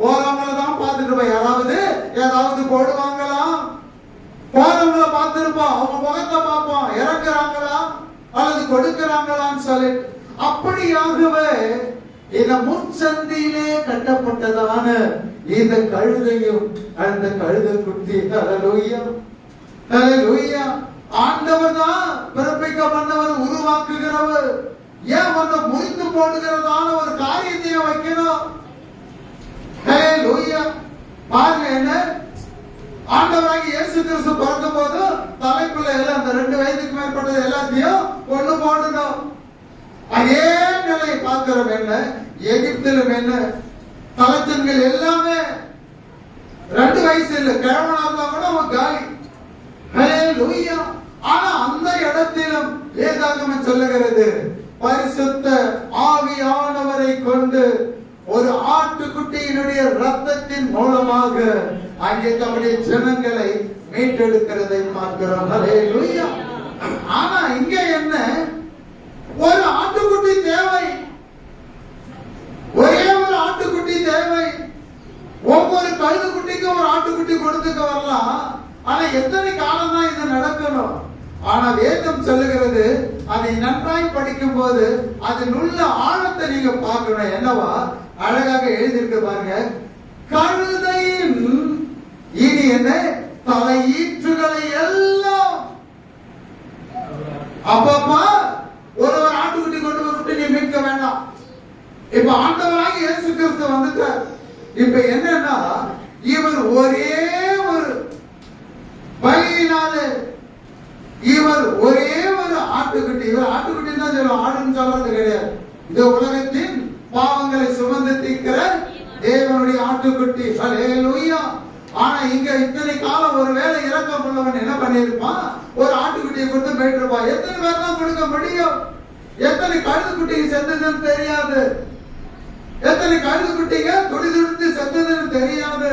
போறவங்களை தான் பார்த்துட்டு யாராவது ஏதாவது போடுவாங்களா? போறவங்களை பார்த்திருப்போம், அவங்க முகத்தை பார்ப்போம், இறக்குறாங்களா அல்லது கொடுக்கிறாங்களான்னு சொல்லி. அப்படியாகவே இந்த முச்சந்தியிலே கட்டப்பட்டதான இந்த கழுதையும் அந்த கழுதை குட்டி ஹல்லேலூயா ஹல்லேலூயா ஆண்டவர் தான் பிறப்பிக்க பண்ணவர், உருவாக்குகிறவர். ஏன் வந்து முறித்து போடுகிறதான ஒரு காரியத்தை வைக்கணும்? ஹல்லேலூயா. பாருங்க, என்ன ஆண்டவராகிய இயேசு கிறிஸ்து பிறந்த போது தலைப்புல எல்லாம் அந்த 2 வயதுக்கு மேற்பட்டது எல்லாத்தையும் கொண்டு போடணும். அதே நிலை பார்க்கிறோம். என்ன எகிப்திலும் என்ன தலைச்சன்கள் எல்லாமே 2 வயசு இல்ல, கிழவனா இருந்தா கூட அவன் காலி. ஹல்லேலூயா. ஆனா அந்த இடத்திலும் வேதாகமம் சொல்லுகிறது, பரிசுத்த ஆவியானவரை கொண்டு ஒரு ஆட்டுக்குட்டியினுடைய ரத்தத்தின் மூலமாக அங்கே தம்முடைய ஜனங்களை மீட்டெடுக்கிறதை பார்க்கிறோம். ஹல்லேலூயா. ஆனா இங்க என்ன, ஒரு ஆட்டுக்குட்டி தேவை, ஒரே ஒரு ஆட்டுக்குட்டி தேவை. ஒவ்வொரு கழுது குட்டிக்கும் ஒரு ஆட்டுக்குட்டி கொடுத்துக்க வரலாம். ஆனா எத்தனை காலம் தான் இது நடக்கணும்? ஆனா வேதம் சொல்லுகிறது, அதை நன்றாய் படிக்கும் போது அதில் உள்ள ஆழத்தை நீங்க பார்க்கணும். என்னவா அழகாக எழுதியிருக்கு பாருங்க. கழுதையின் இனி என்ன தலையீற்றுகளை எல்லாம் அப்பப்பா ஒரு ஆட்டுக்குட்டி கொண்டு வந்து நீ மீட்க வேண்டாம். இப்ப ஆண்டவராக இயேசு கிறிஸ்து வந்துட்டார். இப்ப என்னன்னா, இவர் ஒரே ஒரு பலியினாலே, இவர் ஒரே ஒரு ஆட்டுக்குட்டி, இவர் ஆட்டுக்குட்டி தான் சொல்லுவோம், ஆடுன்னு சொல்றது கிடையாது. இந்த உலகத்தின் பாவங்களை சுமந்து தீர்க்கிற தேவனுடைய ஆட்டுக்குட்டி. ஹல்லேலூயா. ஆனா இங்க இத்தனை காலம் ஒருவேளை இரக்கம் உள்ளவன் என்ன பண்ணிருப்பான்? ஒரு ஆட்டுக்குட்டியை கொடுத்து போயிட்டிருப்பான். எத்தனை பேர் தான் கொடுக்க முடியும்? எத்தனை கழுது குட்டிங்க செத்ததுன்னு தெரியாது, எத்தனை கழுது குட்டிங்க துடி துடித்து செத்ததுன்னு தெரியாது.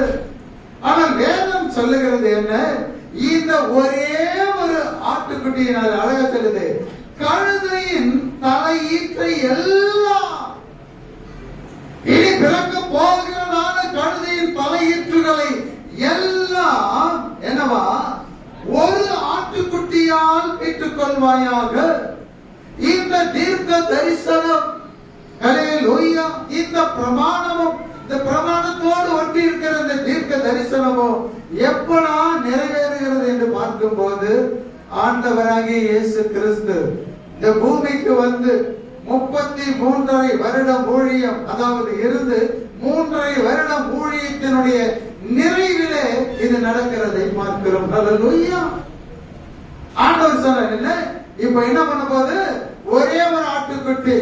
ஆனால் வேதம் சொல்லுகிறது என்ன, இந்த ஒரே ஒரு ஆட்டுக்குட்டியினால் அழகா சொல்லுது, கழுதையின் தலையீற்றை எல்லாம், இனி பிறக்க போகிறதான கழுதையின் தலையீற்றுகளை எல்லாம் என்னவா ஒரு ஆட்டுக்குட்டியால் பெற்றுக் கொள்வாயாக. இந்த தீர்க்க தரிசனம், ஹல்லேலூயா, இந்த பிரமாணமும், இந்த பிரமாணத்தோடு ஒட்டி இருக்கிற இந்த தீர்க்க தரிசனமும் எப்படா நிறைவேறுகிறது என்று பார்க்கும் போது ஆண்டவராகிய இயேசு கிறிஸ்து இந்த பூமிக்கு வந்து 33.5 வருடம் ஊழியம், அதாவது இருந்து 3.5 வருடம் ஊழியத்தினுடைய நிறைவிலே இது நடக்கிறதை பார்க்கிறோம். ஹல்லேலூயா. ஆண்டவர் சொன்னார் என்ன, இப்ப என்ன பண்ண போது, ஒரே ஒரு ஆட்டுக்குட்டி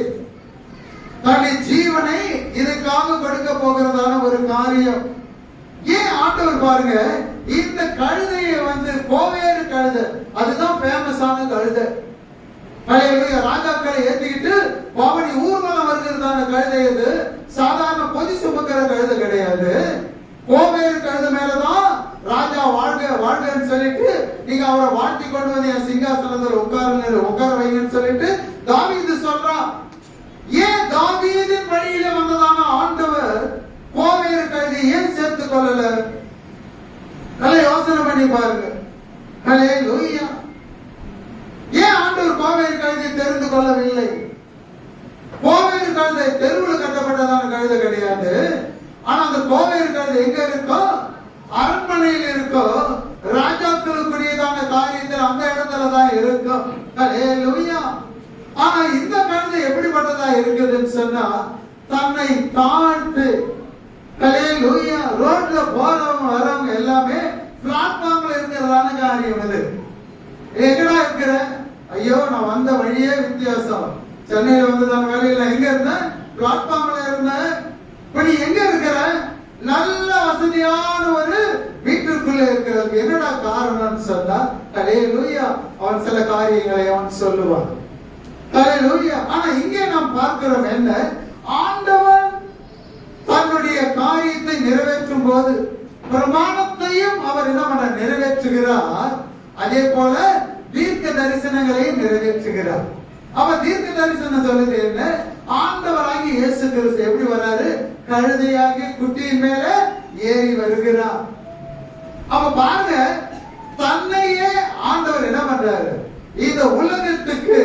தன்னுடைய ஜீவனை இதுக்காக கொடுக்க போகிறதான ஒரு காரியம். ஏன் ஆண்டவர் பாருங்க, இந்த கழுதையை வந்து கோவேறு கழுதை, அதுதான் ஃபேமஸான கழுதை. ராஜாக்களை ஏத்திக்கிட்டு பவனி ஊர்வலம் வருகிறதான கழுதை, இது சாதாரண பொதி சுமக்கிற கழுதை கிடையாது. கோவேறு கழுதை மேலதான் ராஜா வாழ்க வாழ்கன்னு சொல்லிட்டு நீங்க அவரை வாழ்த்தி கொண்டு வந்து என் சிங்காசனத்தில் உட்கார வைங்கன்னு சொல்லிட்டு தாவீது சொல்றான். ஏன் தாவீதின் வழியில வந்ததான ஆண்டவர் கோவேறு கழுதை ஏன் சேர்த்துக் கொள்ளல? நல்லா யோசனை பண்ணி பாருங்க. ஹல்லேலூயா. ஏன் ஆண்டவர் கோவேறு கழுதை தெரிந்து கொள்ளவில்லை? கோவேறு கழுதை தெருவில் கட்டப்பட்டதான கழுதை கிடையாது. ஆனா அந்த கோவேறு கழுதை எங்க இருக்கோ, அரண்மனையில் இருக்கோ, ராஜாக்களுக்குரியதான காரியத்தில் அந்த இடத்துல தான் இருக்கும். ஹல்லேலூயா. ஆனா இந்த கழுதை எப்படிப்பட்டதா இருக்குதுன்னு சொன்னா, தன்னை தாழ்த்து, ஹல்லேலூயா, ரோட்ல போறவங்க வரவங்க எல்லாமே பிளாட்ஃபார்ம்ல இருக்கிறதான காரியம். இது எங்கடா இருக்கிற? ஐயோ, நான் வந்த வழியே வித்தியாசம். சென்னையில வந்ததான வேலையில எங்க இருந்தேன்? பிளாட்ஃபார்ம்ல இருந்தேன். இப்ப நீ எங்க இருக்கிற? நல்ல வசதியான ஒரு வீட்டிற்குள்ள இருக்கிறது. என்னடா காரணம்னு சொன்னா, ஹல்லேலூயா, அவன் சில காரியங்களை அவன் சொல்லுவான். ஹல்லேலூயா. ஆனா இங்கே நாம் பார்க்கிறோம் என்ன, ஆண்டவன் தன்னுடைய காரியத்தை நிறைவேற்றும் போது பிரமாணத்தையும் அவர் என்ன பண்ண நிறைவேற்றுகிறார். அதே போல தீர்க்க தரிசனங்களையும் நிறைவேற்றுகிறார். அப்ப தீர்க்க தரிசனம் சொல்லுது என்ன, ஆண்டவராகி இயேசு கிறிஸ்து எப்படி வராரு? கழுதையாகி குட்டியின் மேல ஏறி வருகிறார். அப்ப பாருங்க, தன்னையே ஆண்டவர் என்ன பண்றாரு, இந்த உலகத்துக்கு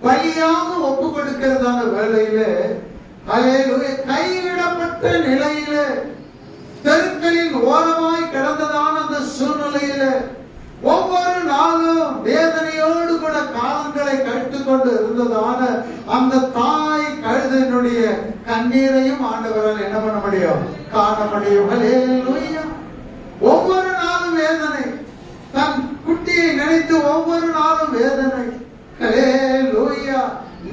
பலியாக ஒப்பு கொடுக்கிறதான வேளையில, கைவிடப்பட்ட நிலையில, தெருக்களின் ஓரமாய் கிடந்ததான அந்த சூழ்நிலையில ஒவ்வொரு நாளும் வேதனையோடு கூட காலங்களை கழித்துக் கொண்டு இருந்ததான அந்த தாய் கழுதையினுடைய கண்ணீரையும் ஆண்டவரால் என்ன பண்ண முடியும்? காண முடியும். ஹல்லேலூயா. ஒவ்வொரு நாளும் வேதனை, தன் குட்டியை நினைத்து ஒவ்வொரு நாளும் வேதனை. ஹல்லேலூயா.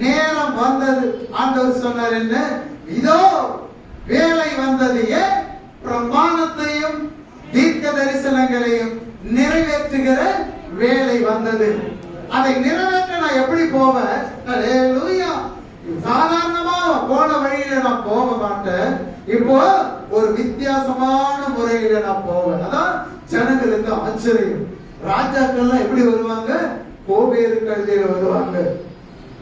நேரம் வந்தது. ஆண்டவர் சொன்னார் என்ன, இதோ வேலை வந்தது. ஏன்? பிரமாணத்தையும் தீர்க்க தரிசனங்களையும் நிறைவேற்றுகிற வேலை வந்தது. அதை நிறைவேற்ற நான் எப்படி போவேன்? ஹல்லேலூயா. சாதாரணமா போன வழியில நான் போக மாட்டேன். இப்போ ஒரு வித்தியாசமான முறையில நான் போவேன். அதான் ஜனங்களுக்கு ஆச்சரியம். ராஜாக்கள்லாம் எப்படி வருவாங்க? கோவேறு கழுதையில வருவாங்க.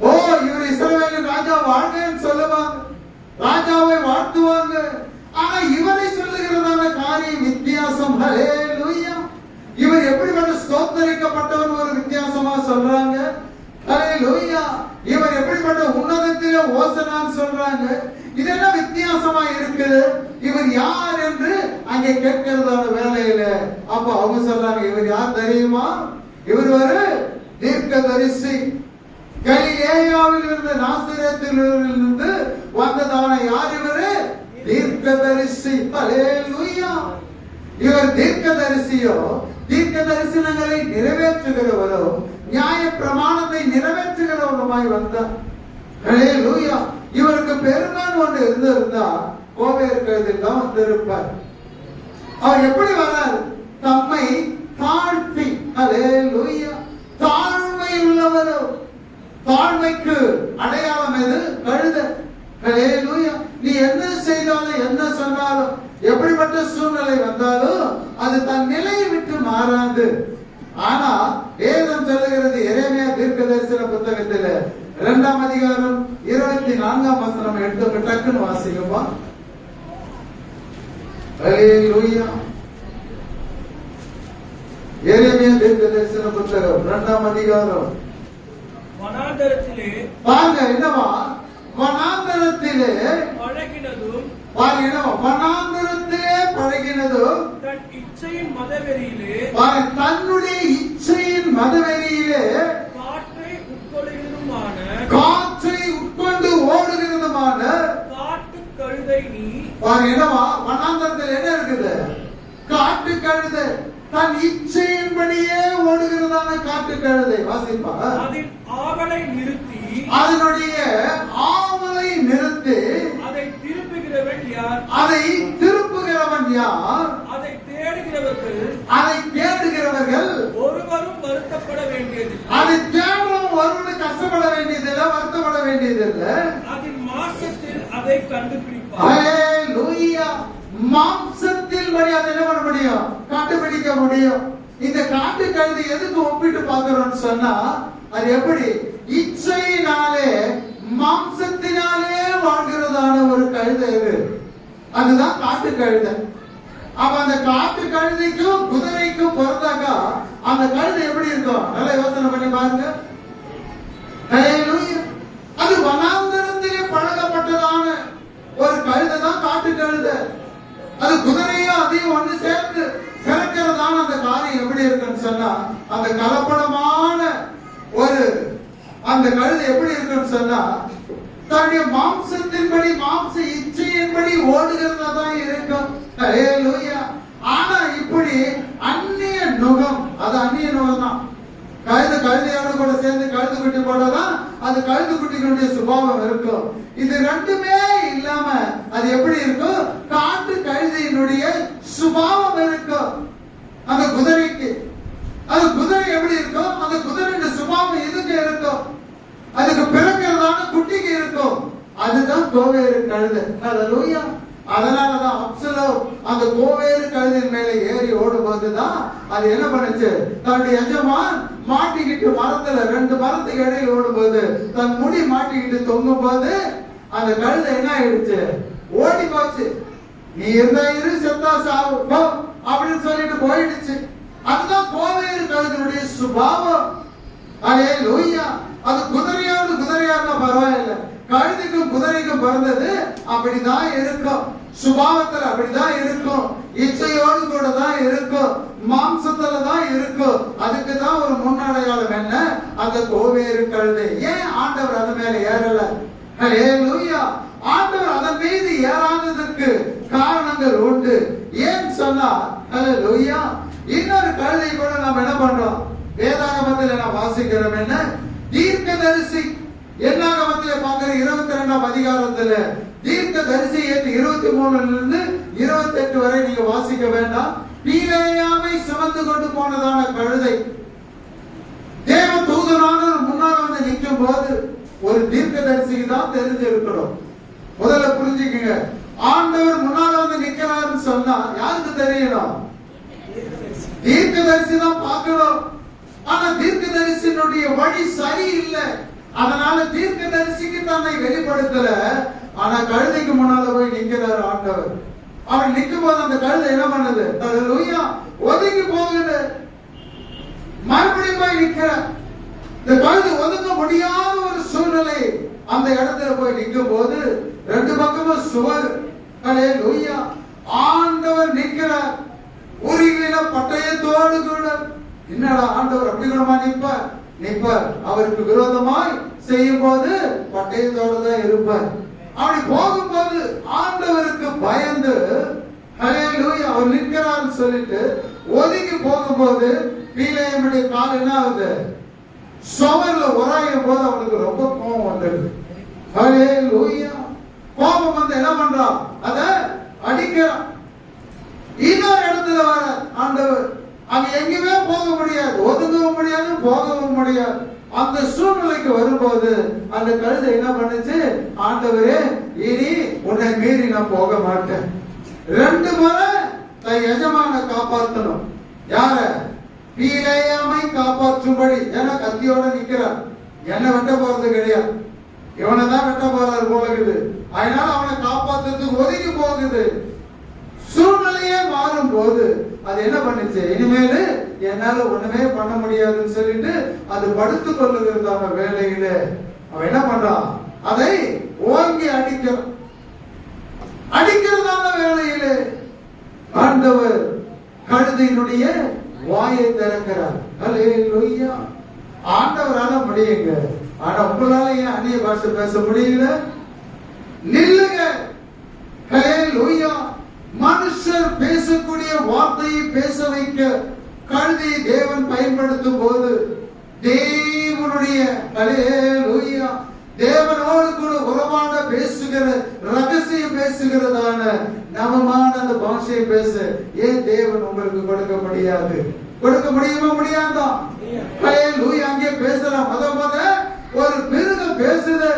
ஓ, இவர் இஸ்ரவேலின் ராஜா வாழ்கன்னு சொல்லுவாங்க, ராஜாவை வாழ்த்துவாங்க. ஆனா இவரை சொல்லுகிறதான காரியம் வித்தியாசம். ஹல்லேலூயா. இவர் எப்படிப்பட்ட ஸ்தோத்தரிக்கப்பட்டவன் ஒரு வித்தியாசமா சொல்றாங்க. ஹல்லேலூயா. இவர் எப்படிப்பட்ட உன்னதத்திலே ஓசனான்னு சொல்றாங்க. இதெல்லாம் வித்தியாசமா இருக்குது. இவர் யார் என்று அங்கே கேட்கிறதான வேலையில அப்ப அவங்க சொல்றாங்க, இவர் யார் தெரியுமா? இவர் ஒரு தீர்க்கதரிசி. கலிலேயாவில் இருந்து, நாசரேத்தில் இருந்து வந்ததான யார் இவரு? தீர்க்கதரிசி. ஹல்லேலூயா. இவர் தீர்க்கதரிசியோ, தீர்க்க தரிசனங்களை நிறைவேற்றுகிறவரோ, நியாய பிரமாணத்தை நிறைவேற்றுகிறவருமாய் வந்தார். ஹல்லேலூயா. இவருக்கு பெருமான் ஒன்று இருந்திருந்தா கோவேறு கழுதையில் தான் வந்திருப்பார். அவர் எப்படி வரார்? தம்மை தாழ்த்தி. ஹல்லேலூயா. தாழ்மை உள்ளவரோ. தாழ்மைக்கு அடையாளம் எது? கழுதை. ஹல்லேலூயா. நீ என்ன செய்தாலும் என்ன சொன்னாலும் எப்படிப்பட்ட சூழ்நிலை வந்தாலும் அது தன் நிலையை விட்டு மாறாது. ஆனா வேதம் சொல்லுகிறது, எரேமியா தீர்க்கதரிசன புத்தகத்தில் 2ஆம் அதிகாரம் 24ஆம் வசனம் எடுத்து டக்குன்னு வாசிக்குமா. ஹல்லேலூயா. எரேமியா தீர்க்கதரிசன புத்தகம் 2ஆம் அதிகாரம். வனாந்தரத்திலே பாருங்க, என்னவா? வனாந்தரத்திலே பழகினதும், வனாந்தரத்திலே பழகினதும், தன் இச்சையின் மதவெறியிலே, தன்னுடைய இச்சையின் மதவெறி பாருங்க, என்னவா வனாந்தரத்தில் என்ன இருக்குது? காட்டு கழுதை. தன் இச்சையின்படியே ஓடுகிறதான காட்டு கழுதை. வாசிப்பா. அதன் ஆவலை நிறுத்தி, அதனுடைய ஆவலை நிறுத்தி, அதை திருப்புகிறவன் யார்? அதை திருப்புகிறவன் யார்? அதை தேடுகிறவர்கள், அதை தேடுகிறவர்கள் ஒருவரும் வருத்தப்பட வேண்டியது. அதை தேடும் ஒருவனுக்கு கஷ்டப்பட வேண்டியதில்லை, வருத்தப்பட வேண்டியதில்லை. அதன் மாசத்தில் அதை கண்டுபிடிப்பார். ஹல்லேலூயா. மாம்சத்தில் வழி அதை என்ன பண்ண முடியும்? கண்டுபிடிக்க முடியும். இந்த காட்டு கழுதை எதுக்கு ஒப்பிட்டு பார்க்கிறோம்னு சொன்னா, அது எப்படி இச்சையினாலே மாம்சத்தினாலே வாழ்கிறதான ஒரு கழுதை இது. அதுதான் காட்டு கழுதை. அப்ப அந்த காட்டு கழுதைக்கும் குதிரைக்கும் பிறந்தாக்கா அந்த கழுதை எப்படி இருக்கும்? நல்லா யோசனை பண்ணி பாருங்க. ஹல்லேலூயா. அது வனாந்தரத்திலே பழகப்பட்டதான ஒரு கழுதை தான் காட்டு கழுதை. அது குதிரையும் அதையும் ஒன்று சேர்ந்து சிறக்கிறதான அந்த காரியம் எப்படி இருக்குன்னு சொன்னா, அந்த கலப்படமான ஒரு அந்த கழுதை எப்படி இருக்குன்னு சொன்னா, தன்னுடைய மாம்சத்தின்படி மாம்ச இச்சையின்படி ஓடுகிறதா தான் இருக்கும். ஹல்லேலூயா. ஆனா இப்படி அந்நிய நுகம், அது அந்நிய நுகம் தான். கழுதையோட கூட சேர்ந்து கழுது குட்டி போடலாம், அது கழுது குட்டிகளுடைய சுபாவம் இருக்கும். இது ரெண்டுமே இல்லாம அது எப்படி இருக்கும்? காட்டு கழுதையினுடைய சுபாவம் இருக்கும் அந்த குதிரைக்கு. அது குதிரை எப்படி இருக்கும்? அந்த குதிரையுடைய சுபாவம் இதுக்கு இருக்கும். அதுக்கு பிறக்கிறதான குட்டிக்கு இருக்கும். அதுதான் கோவேறு கழுதை. ஹல்லேலூயா. அதனாலதான் அப்சலோம் அந்த கோவேறு கழுதின் மேல ஏறி ஓடும் போதுதான் அது என்ன பண்ணுச்சு? தன்னுடைய எஜமான் மாட்டிக்கிட்டு மரத்துல, ரெண்டு மரத்துக்கு இடையில ஓடும்போது தன் முடி மாட்டிக்கிட்டு தொங்கும் போது அந்த கழுதை என்ன ஆயிடுச்சு? ஓடி போச்சு. நீ இருந்தா இரு, செத்தா சாவு போ அப்படின்னு சொல்லிட்டு போயிடுச்சு. அதுதான் கோவேறு கழுதினுடைய சுபாவம். ஹல்லேலூயா. அது குதிரையோடு குதிரையானா பரவாயில்லை, கழுதைக்கும் குதிரைக்கும் பிறந்தது அப்படிதான் இருக்கும். சுபாவத்துல அப்படிதான் இருக்கும். இச்சையோடு கூட தான் இருக்கும். மாம்சத்துல தான் இருக்கும். அதுக்கு தான் ஒரு முன்னடையாளம் என்ன? அந்த கோவேறு கழுதை. ஏன் ஆண்டவர் அது மேல ஏறல? ஹல்லேலூயா. ஆண்டவர் அதன் மீது ஏறாததற்கு காரணங்கள் உண்டு. ஏன் சொன்னா, ஹல்லேலூயா, இன்னொரு கழுதை கூட நாம் என்ன பண்றோம்? வேதாகமத்தில் நாம் வாசிக்கிறோம். என்ன? தீர்க்கதரிசி. என்னாகமத்திலே பார்க்கிற 22ஆம் அதிகாரத்துல தீர்க்கதரிசி 23 இருந்து 28 வரை நீங்க வாசிக்க வேண்டாம். பீலேயாமை சுமந்து கொண்டு போனதான கழுதை தேவ தூதனான முன்னால் வந்து நிற்கும் போது ஒரு தீர்க்கதரிசிக்கு தான் தெரிஞ்சிருக்கணும். முதல்ல புரிஞ்சுக்கங்க. ஆண்டவர் முன்னால வந்து நிக்கிறாருன்னு சொன்னா யாருக்கு தெரியணும்? தீர்க்கதரிசி தான் பார்க்கணும். ஆனா தீர்க்கதரிசியினுடைய வழி சரியில்லை. அதனால தீர்க்கதரிசிக்கு தன்னை வெளிப்படுத்தல. ஆனா கழுதைக்கு முன்னால போய் நிக்கிறார் ஆண்டவர். அவன் நிற்கும் போது அந்த கழுதை என்ன பண்ணுது? ஹல்லேலூயா, ஒதுங்கி போகுது. மறுபடியும் போய் நிக்கிற இந்த கழுதை ஒதுங்க முடியாத ஒரு சூழ்நிலை. அந்த இடத்துல போய் நிற்கும் போது ரெண்டு பக்கமும் சுவர். ஹல்லேலூயா. ஆண்டவர் நிற்கிறார் உருகின பட்டயத்தோடு கூட. என்னடா ஆண்டவர் அப்படி கூடமா நிற்பார்? அவருக்கு விரோதமாய் செய்யும் போது பட்டயத்தோடு தான் இருப்பார். அப்படி போகும்போது ஆண்டவருக்கு பயந்து ஹல்லேலூயா அவர் நிற்கிறார்னு சொல்லிட்டு ஒதுங்கி போகும்போது பீலேயமுடைய கால் என்ன ஆகுது? சுவர்ல உராயும் போது அவனுக்கு ரொம்ப கோபம் வந்துடுது. ஹல்லேலூயா. கோபம் வந்து என்ன பண்றான்? அத அடிக்கிறான். இன்னொரு இடத்துல வர ஆண்டவர் அங்க எங்கேயுமே போக முடியாது, ஒதுங்கவும் முடியாது, போகவும் முடியாது. அந்த சூழ்நிலைக்கு வரும்போது அந்த கழுதை என்ன பண்ணுச்சு? ஆண்டவரே, இனி உன்னை மீறி நான் போக மாட்டேன். 2 முறை தன் எஜமான காப்பாற்றணும். யார? பீலேயாமை காப்பாற்றும்படி. ஏன்னா கத்தியோட நிக்கிறார். என்ன வெட்ட போறது கிடையாது, இவனை தான் வெட்ட போறாரு போகுது. அதனால அவனை காப்பாற்றுறதுக்கு ஒதுங்கி போகுது. சூழ்நிலையே மாறும் போது அது என்ன பண்ணுச்சு? இனிமேல் என்னால ஒண்ணுமே பண்ண முடியாதுன்னு சொல்லிட்டு அது படுத்துக் கொள்ளுகிறதான வேலையில அவன் என்ன பண்றான்? அதை ஓங்கி அடிக்கிறதான வேலையில ஆண்டவர் கழுதையினுடைய வாயை திறக்கிறார். ஹல்லேலூயா. ஆண்டவரால முடியுங்க. ஆனா உங்களால ஏன் அந்நிய பாஷை பேச முடியல? நில்லுங்க. ஹல்லேலூயா. ஹல்லேலூயா. மனுஷர் பேசக்கூடிய வார்த்தையை பேச வைக்க கழுதையை தேவன் பயன்படுத்தும் போது தேவனுடைய ஹல்லேலூயா தேவனோடு கூட உறவாட பேசுகிற ரகசியம் பேசுகிறதான நவமான அந்த பாஷையை பேச ஏன் தேவன் உங்களுக்கு கொடுக்க முடியாது? கொடுக்க முடியுமா? முடியாதா? ஹல்லேலூயா. அங்கே பேசலாம். முத ஒரு மிருகம் பேசுது,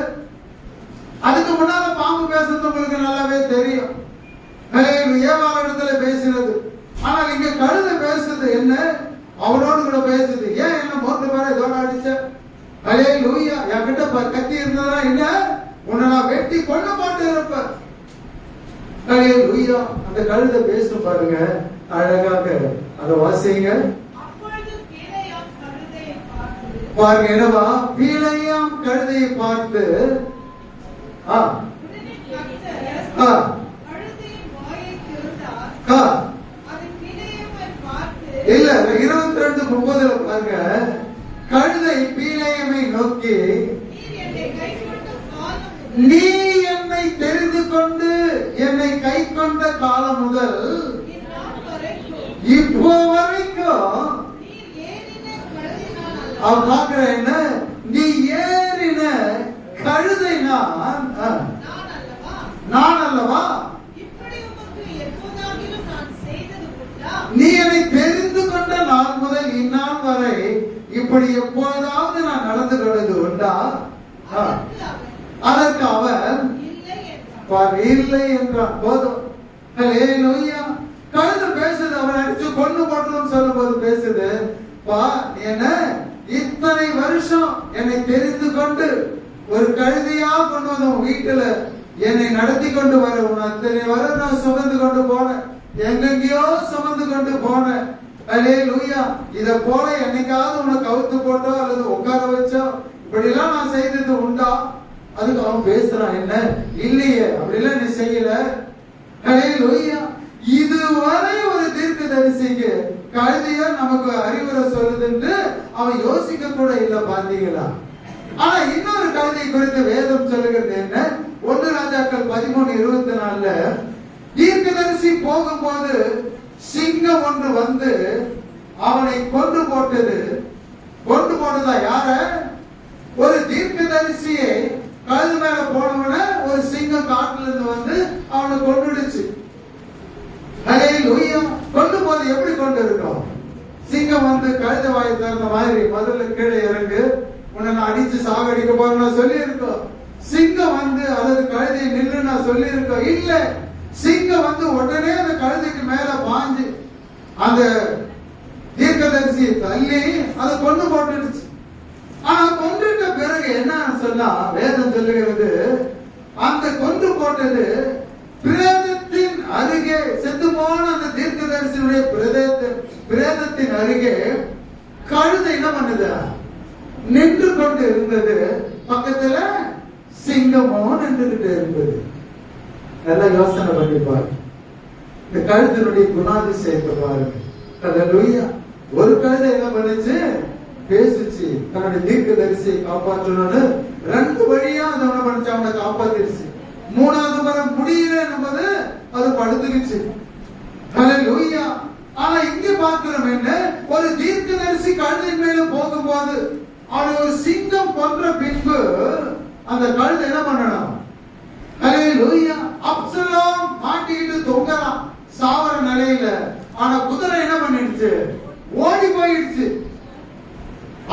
அதுக்கு முன்னால பாம்பு பேசுறது உங்களுக்கு நல்லாவே தெரியும். ஏவாளிடத்துல பேசினது. ஆனால் இங்க கழுதை பேசுது. என்ன? அவனோடு கூட பேசுது. ஏன் என்ன மோட்டு வர இதோட அடிச்ச? ஹல்லேலூயா. என்கிட்ட கத்தி இருந்ததா என்ன உன்னை நான் வெட்டி கொண்டு போட்டு இருப்பேன். ஹல்லேலூயா. அந்த கழுதை பேசும் பாருங்க, அழகாக. அதை வாசிங்க பாருங்க. என்னவா? பீலையாம் கழுதையை பார்த்து இல்ல 22:30 பாருங்க. கழுதை பீலையமை நோக்கி, நீ என்னை தெரிந்து கொண்டு என்னை கை கொண்ட காலம் முதல் இப்போ வரைக்கும் அவன் பாக்குற என்ன? நீ ஏறின கழுதை நான் அல்லவா? நீ என்னை தெரிந்து கொண்ட நாள் முதல் இந்நாள் வரை இப்படி எப்பொழுதாவது நான் நடந்து கொண்டது உண்டா? அதற்கு அவன் இல்லை என்றான். போதும். ஹல்லேலூயா. கழுதை பேசுது. அவன் அடிச்சு கொண்டு போட்டோம் சொல்லும் போது பேசுது. என்ன இத்தனை வருஷம் என்னை தெரிந்து கொண்டு ஒரு கழுதையா கொண்டு வந்த வீட்டுல என்னை நடத்தி கொண்டு வர அத்தனை வர நான் சுமந்து கொண்டு போனேன். எங்கெங்கயோ சுமந்து கொண்டு போனேன். ஹல்லேலூயா. இத போல என்னைக்காவது உனக்கு கவுத்து போட்டோ அல்லது உட்கார வச்சோ இப்படி எல்லாம் நான் செய்தது உண்டா? அதுக்கு அவன் பேசுறான். என்ன? இல்லையே, அப்படிலாம் நீ செய்யல. ஹல்லேலூயா. இதுவரை ஒரு தீர்க்கதரிசிக்கு கழுதையா நமக்கு அறிவுரை சொல்லுதுன்னு அவன் யோசிக்க கூட இல்ல. பாத்தீங்களா? ஆனா இன்னொரு கழுதை குறித்து வேதம் சொல்லுகிறது என்ன? 1 ராஜாக்கள் 13:24 தீர்க்கதரிசி போகும்போது சிங்கம் ஒன்று வந்து அவனை கொண்டு போட்டது. கொண்டு போனதா? யார? ஒரு தீர்க்கதரிசியை கழுது மேல போனவன ஒரு சிங்கம் காட்டுல இருந்து வந்து அவனை கொண்டுடுச்சு. ஹல்லேலூயா. கொண்டு போது எப்படி கொண்டு இருக்கோம்? சிங்கம் வந்து கழுத வாயை திறந்த மாதிரி முதல்ல கீழே இறங்கு, உன்னை நான் அடிச்சு சாகடிக்க போறேன் நான் சொல்லி இருக்கோம். சிங்கம் வந்து அல்லது கழுதை நின்று நான் சொல்லி இருக்கோம். இல்ல, சிங்கம் வந்து உடனே அந்த கழுதைக்கு மேல பாஞ்சு அந்த தீர்க்கதரிசி தள்ளி அதை கொண்டு போட்டுடுச்சு. ஆனா கொண்டுட்ட பிறகு என்ன சொன்னா வேதம் சொல்லுகிறது, அந்த கொண்டு போட்டது பிரேதத்தின் அருகே, செத்து போன அந்த தீர்க்கதரிசியுடைய பிரேதத்தின் அருகே கழுதை என்ன பண்ணுது? நின்று கொண்டு இருந்தது. பக்கத்துல சிங்கமோ நின்றுகிட்டு இருந்தது. நல்லா யோசனை பண்ணி பாருங்க. இந்த கழுத்தினுடைய குணாதிசயத்தை பாருங்க. ஹல்லேலூயா. ஒரு கழுதை என்ன பண்ணுச்சு? பேசுச்சு. தன்னுடைய தீர்க்கதரிசியை காப்பாற்றணும்னு 2 வழியா அதை என்ன பண்ணுச்சு? அவனை காப்பாத்திருச்சு. 3வது முறை முடியல என்பது அது படுத்துக்குச்சு. ஹல்லேலூயா. ஆனா இங்க பார்க்கிறோம் என்ன? ஒரு தீர்க்கதரிசி கழுதையின் மேல போகும்போது அவனை ஒரு சிங்கம் கொன்ற பின்பு அந்த கழுதை என்ன பண்ணணும்? ஹல்லேலூயா. அப்சலோம் மாட்டிட்டு தொங்கறான் சாவர நிலையில. ஆனா குதிரை என்ன பண்ணிடுச்சு? ஓடி போயிடுச்சு.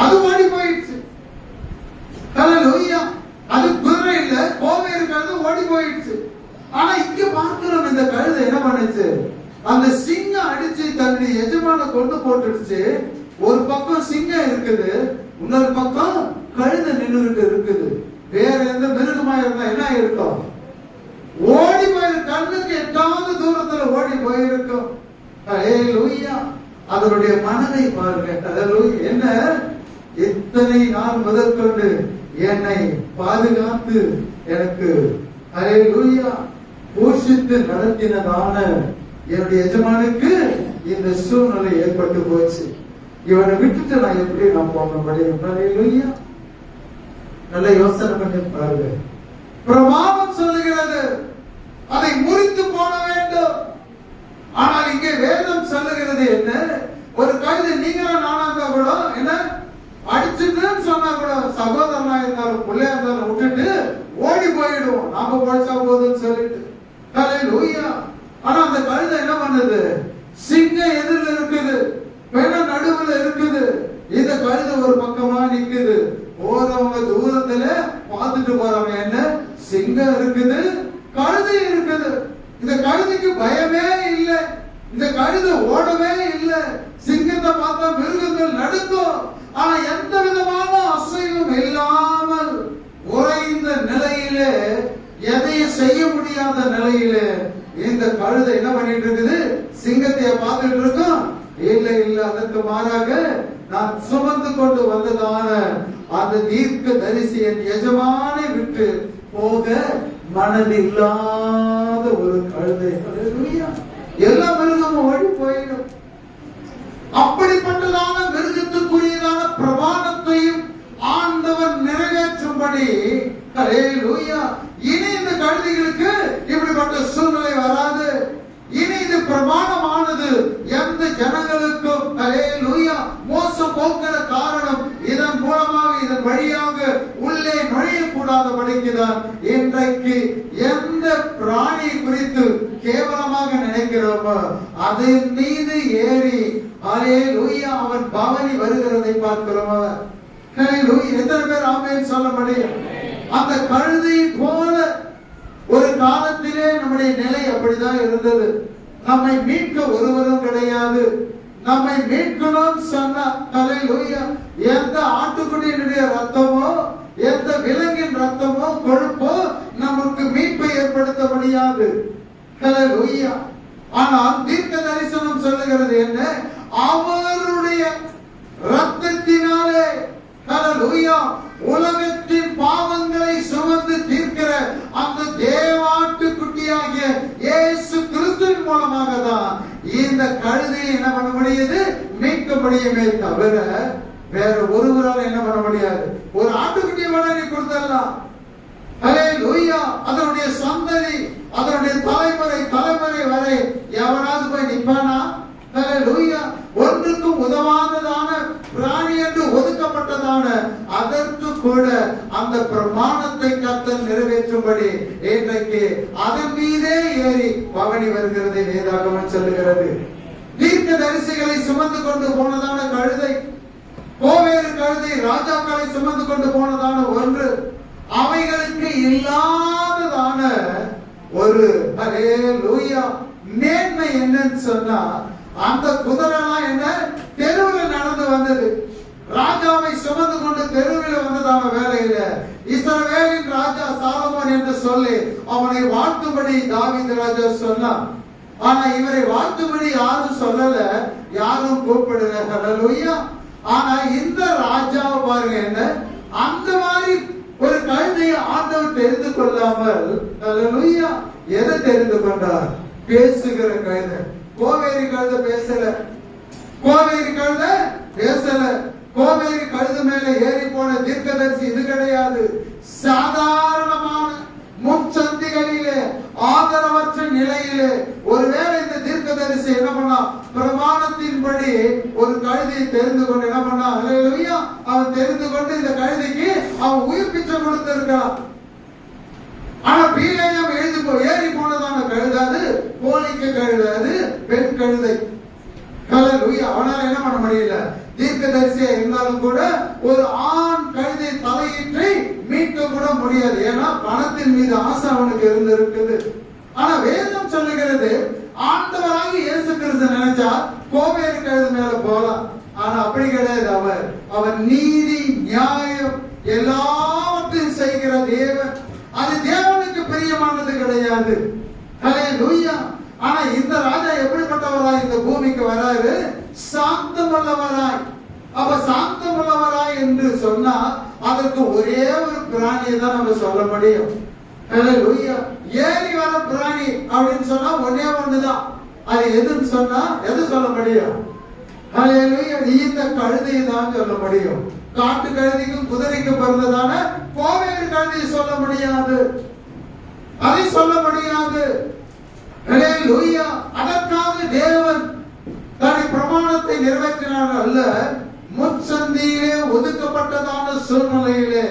அது ஓடி போயிடுச்சு. ஹல்லேலூயா. அது குதிரை இல்ல, கோவை இருக்கிறது ஓடி போயிடுச்சு. ஆனா இங்க பார்க்கிறோம் இந்த கழுதை என்ன பண்ணுச்சு? அந்த சிங்கம் அடிச்சு தன்னுடைய எஜமான கொண்டு போட்டுடுச்சு. ஒரு பக்கம் சிங்கம் இருக்குது, இன்னொரு பக்கம் கழுதை நின்றுகிட்டு இருக்குது. வேற எந்த மிருகமா இருந்தா என்ன இருக்கும்? ஓடி போயிருக்கும். கண்ணுக்கு எட்டாவது தூரத்துல ஓடி போயிருக்கும். ஹல்லேலூயா. அதனுடைய மனதை பாருங்க. ஹல்லேலூயா. என்ன இத்தனை நாள் முதற்கொண்டு என்னை பாதுகாத்து எனக்கு ஹல்லேலூயா போஷித்து நடத்தினதான என்னுடைய எஜமானுக்கு இந்த சூழ்நிலை ஏற்பட்டு போச்சு. இவனை விட்டுட்டு நான் எப்படி நான் போக முடியும்? ஹல்லேலூயா. நல்ல யோசனை பண்ணி பாருங்க. பிரமாணம் சொல்லுகிறது அதை முறித்து போட வேண்டும். ஆனால் இங்கே வேதம் சொல்லுகிறது என்ன? ஒரு கழுதை நீங்களா நானா இருந்தா கூட என்ன அடிச்சுன்னு சொன்னா கூட சகோதரனா இருந்தாலும் பிள்ளையா இருந்தாலும் விட்டுட்டு ஓடி போயிடுவோம், நாம பொழைச்சா போதுன்னு சொல்லிட்டு. ஹல்லேலூயா. ஆனா அந்த கழுதை என்ன பண்ணுது? சிங்கம் எதிரில் இருக்குது, பெண்ண நடுவுல இருக்குது, இந்த கழுதை ஒரு பக்கமா நிக்குது. போறவங்க தூரத்துல பார்த்துட்டு போறவங்க என்ன, சிங்கம் இருக்குது, கழுதை இருக்குது. இந்த கழுதைக்கு பயமே இல்லை, இந்த கழுதை ஓடவே இல்லை. சிங்கத்தை பார்த்தா மிருகங்கள் நடுக்கும், ஆனா எந்த விதமான அசைவும் இல்லாமல் உறைந்த நிலையிலே, எதையும் செய்ய முடியாத நிலையிலே இந்த கழுதை என்ன பண்ணிட்டு இருக்குது? சிங்கத்தை பார்த்துட்டு இருக்கும். இல்லை இல்லை, அதற்கு மாறாக நான் சுமந்து கொண்டு வந்ததான அந்த தீர்க்க தரிசி என் எஜமானை விட்டு போக மனதில்லாத ஒரு கழுதை. எல்லா மிருகமும் ஓடி போயிடும். அப்படிப்பட்டதான மிருகத்துக்குரியதான பிரமாணத்தையும் ஆண்டவர் நிறைவேற்றும்படி ஹல்லேலூயா. இனி இந்த கழுதைகளுக்கு இப்படிப்பட்ட சூழ்நிலை வராது. இனி இது பிரமாணமானது எந்த ஜனங்களுக்கும் ஹல்லேலூயா மோசம் போக்கிற காரணம் இதன் மூலமாக, இதன் வழியாக உள்ளே நுழையக்கூடாதபடிக்குதான் இன்றைக்கு எந்த பிராணி குறித்து கேவலமாக நினைக்கிறோமோ அதன் மீது ஏறி ஹல்லேலூயா அவன் பவனி வருகிறதை பார்க்கிறோம். ஹல்லேலூயா. எத்தனை பேர் ஆமென் சொல்ல முடியும்? அந்த கழுதை போல ஒரு காலத்திலே நம்முடைய நிலை அப்படிதான் இருந்தது. நம்மை மீட்க ஒருவரும் கிடையாது. நம்மை மீட்கணும்னு சொன்னா ஹல்லேலூயா எந்த ஆட்டுக்குட்டியினுடைய ரத்தமோ, எந்த விலங்கின் ரத்தமோ, கொழுப்போ நமக்கு மீட்பை ஏற்படுத்த முடியாது. ஹல்லேலூயா. ஆனால் தீர்க்க தரிசனம் சொல்லுகிறது என்ன? அவருடைய ரத்தத்தினாலே ஹல்லேலூயா உலகத்தின் பாவங்களை சுமந்து தீர்க்கிற அந்த தேவாட்டுக்குட்டியாகிய இயேசு கிறிஸ்துவின் மூலமாக தான் இந்த கழுதையை என்ன பண்ண முடியுது? மீட்க முடியுமே தவிர வேற ஒருவரால் என்ன பண்ண முடியாது. ஒரு ஆட்டுக்குட்டியை வேணா நீ கொடுத்துடலாம். ஹல்லேலூயா. அதனுடைய சந்ததி, அதனுடைய தலைமுறை வரை எவனாவது போய் நிப்பானா? ஹல்லேலூயா. ஒன்றுக்கும் உதவாததான பிராணி என்று ஒதுக்கப்பட்டதான அதற்கு கூட அந்த பிரமாணத்தை கர்த்தர் நிறைவேற்றும்படி இன்றைக்கு அதன் மீதே ஏறி பவனி வருகிறதை வேதாகமம் சொல்லுகிறது. தீர்க்க தரிசிகளை சுமந்து கொண்டு போனதான கழுதை, கோவேறு கழுதை ராஜாக்களை சுமந்து கொண்டு போனதான ஒன்று, அவைகளுக்கு இல்லாததான ஒரு ஹல்லேலூயா மேன்மை என்னன்னு சொன்னா, அந்த குதிரைலாம் என்ன தெருவில் நடந்து வந்தது. ராஜாவை சுமந்து கொண்டு தெருவில் வந்ததான வேலையில இஸ்ரவேலின் ராஜா சாலமோன் என்று சொல்லி அவனை வாழ்த்தும்படி தாவீது ராஜா சொன்னான். ஆனா இவரை வாழ்த்தும்படி யாரும் சொல்லல, யாரும் கூப்பிடல. ஹல்லேலூயா. ஆனா இந்த ராஜா பாருங்க என்ன, அந்த மாதிரி ஒரு கழுதையை ஆண்டவர் தெரிந்து கொள்ளாமல் ஹல்லேலூயா எதை தெரிந்து கொண்டார்? பேசுகிற கழுதை. கோவேரி கழுதை பேசல, கோவேரி கழுதை பேசல. கோவேரி கழுது மேல ஏறி போன தீர்க்கதரிசி இது கிடையாது. சாதாரணமான முச்சந்திகளிலே ஆதரவற்ற நிலையிலே ஒருவேளை இந்த தீர்க்கதரிசி என்ன பண்ணா? பிரமாணத்தின்படி ஒரு கழுதையை தெரிந்து கொண்டு என்ன பண்ணா? ஹல்லேலூயா. அவன் தெரிந்து கொண்டு இந்த கழுதைக்கு அவன் உயிர் பிச்சை கொடுத்திருக்கான். ஆனா பீலேயாம் ஏறி போனதான கழுதாது போலிக்க கழுதாது பெண் கழுதை. ஹல்லேலூயா. அவனால என்ன பண்ண முடியல? தீர்க்கதரிசியா இருந்தாலும் கூட ஒரு ஆண் கழுதை தலையீற்றை மீட்க கூட முடியாது. ஏன்னா பணத்தின் மீது ஆசை அவனுக்கு இருந்திருக்குது. ஆனா வேதம் சொல்லுகிறது, ஆண்டவராகி இயேசு கிறிஸ்து நினைச்சா கோவேறு கழுது மேல போலாம். ஆனா அப்படி கிடையாது. அவன் நீதி நியாயம் எல்லாவற்றையும் செய்கிற தேவன். அது தேவனுக்கு பிரியமானது கிடையாது. ஹல்லேலூயா. ஆனா இந்த ராஜா எப்படிப்பட்டவராய் இந்த பூமிக்கு வராரு? சாந்தமுள்ளவராய். அப்ப சாந்தமுள்ளவராய் என்று சொன்னா அதற்கு ஒரே ஒரு பிராணியை தான் நம்ம சொல்ல முடியும். ஹல்லேலூயா. ஏறி வர பிராணி அப்படின்னு சொன்னா ஒன்னே ஒண்ணுதான். அது எதுன்னு சொன்னா எது சொல்ல முடியும்? ஹல்லேலூயா. இந்த கழுதையை தான் சொல்ல முடியும். காட்டு கழுதைக்கும் குதிரைக்கு பிறந்ததான கோவேறு கழுதையை சொல்ல முடியாது. அதை சொல்ல முடியாது. ஹல்லேலூயா. அதற்காக தேவன் தன் பிரமாணத்தை நிறைவேற்றினார் அல்ல, முச்சந்தியிலே ஒதுக்கப்பட்டதான சூழ்நிலையிலே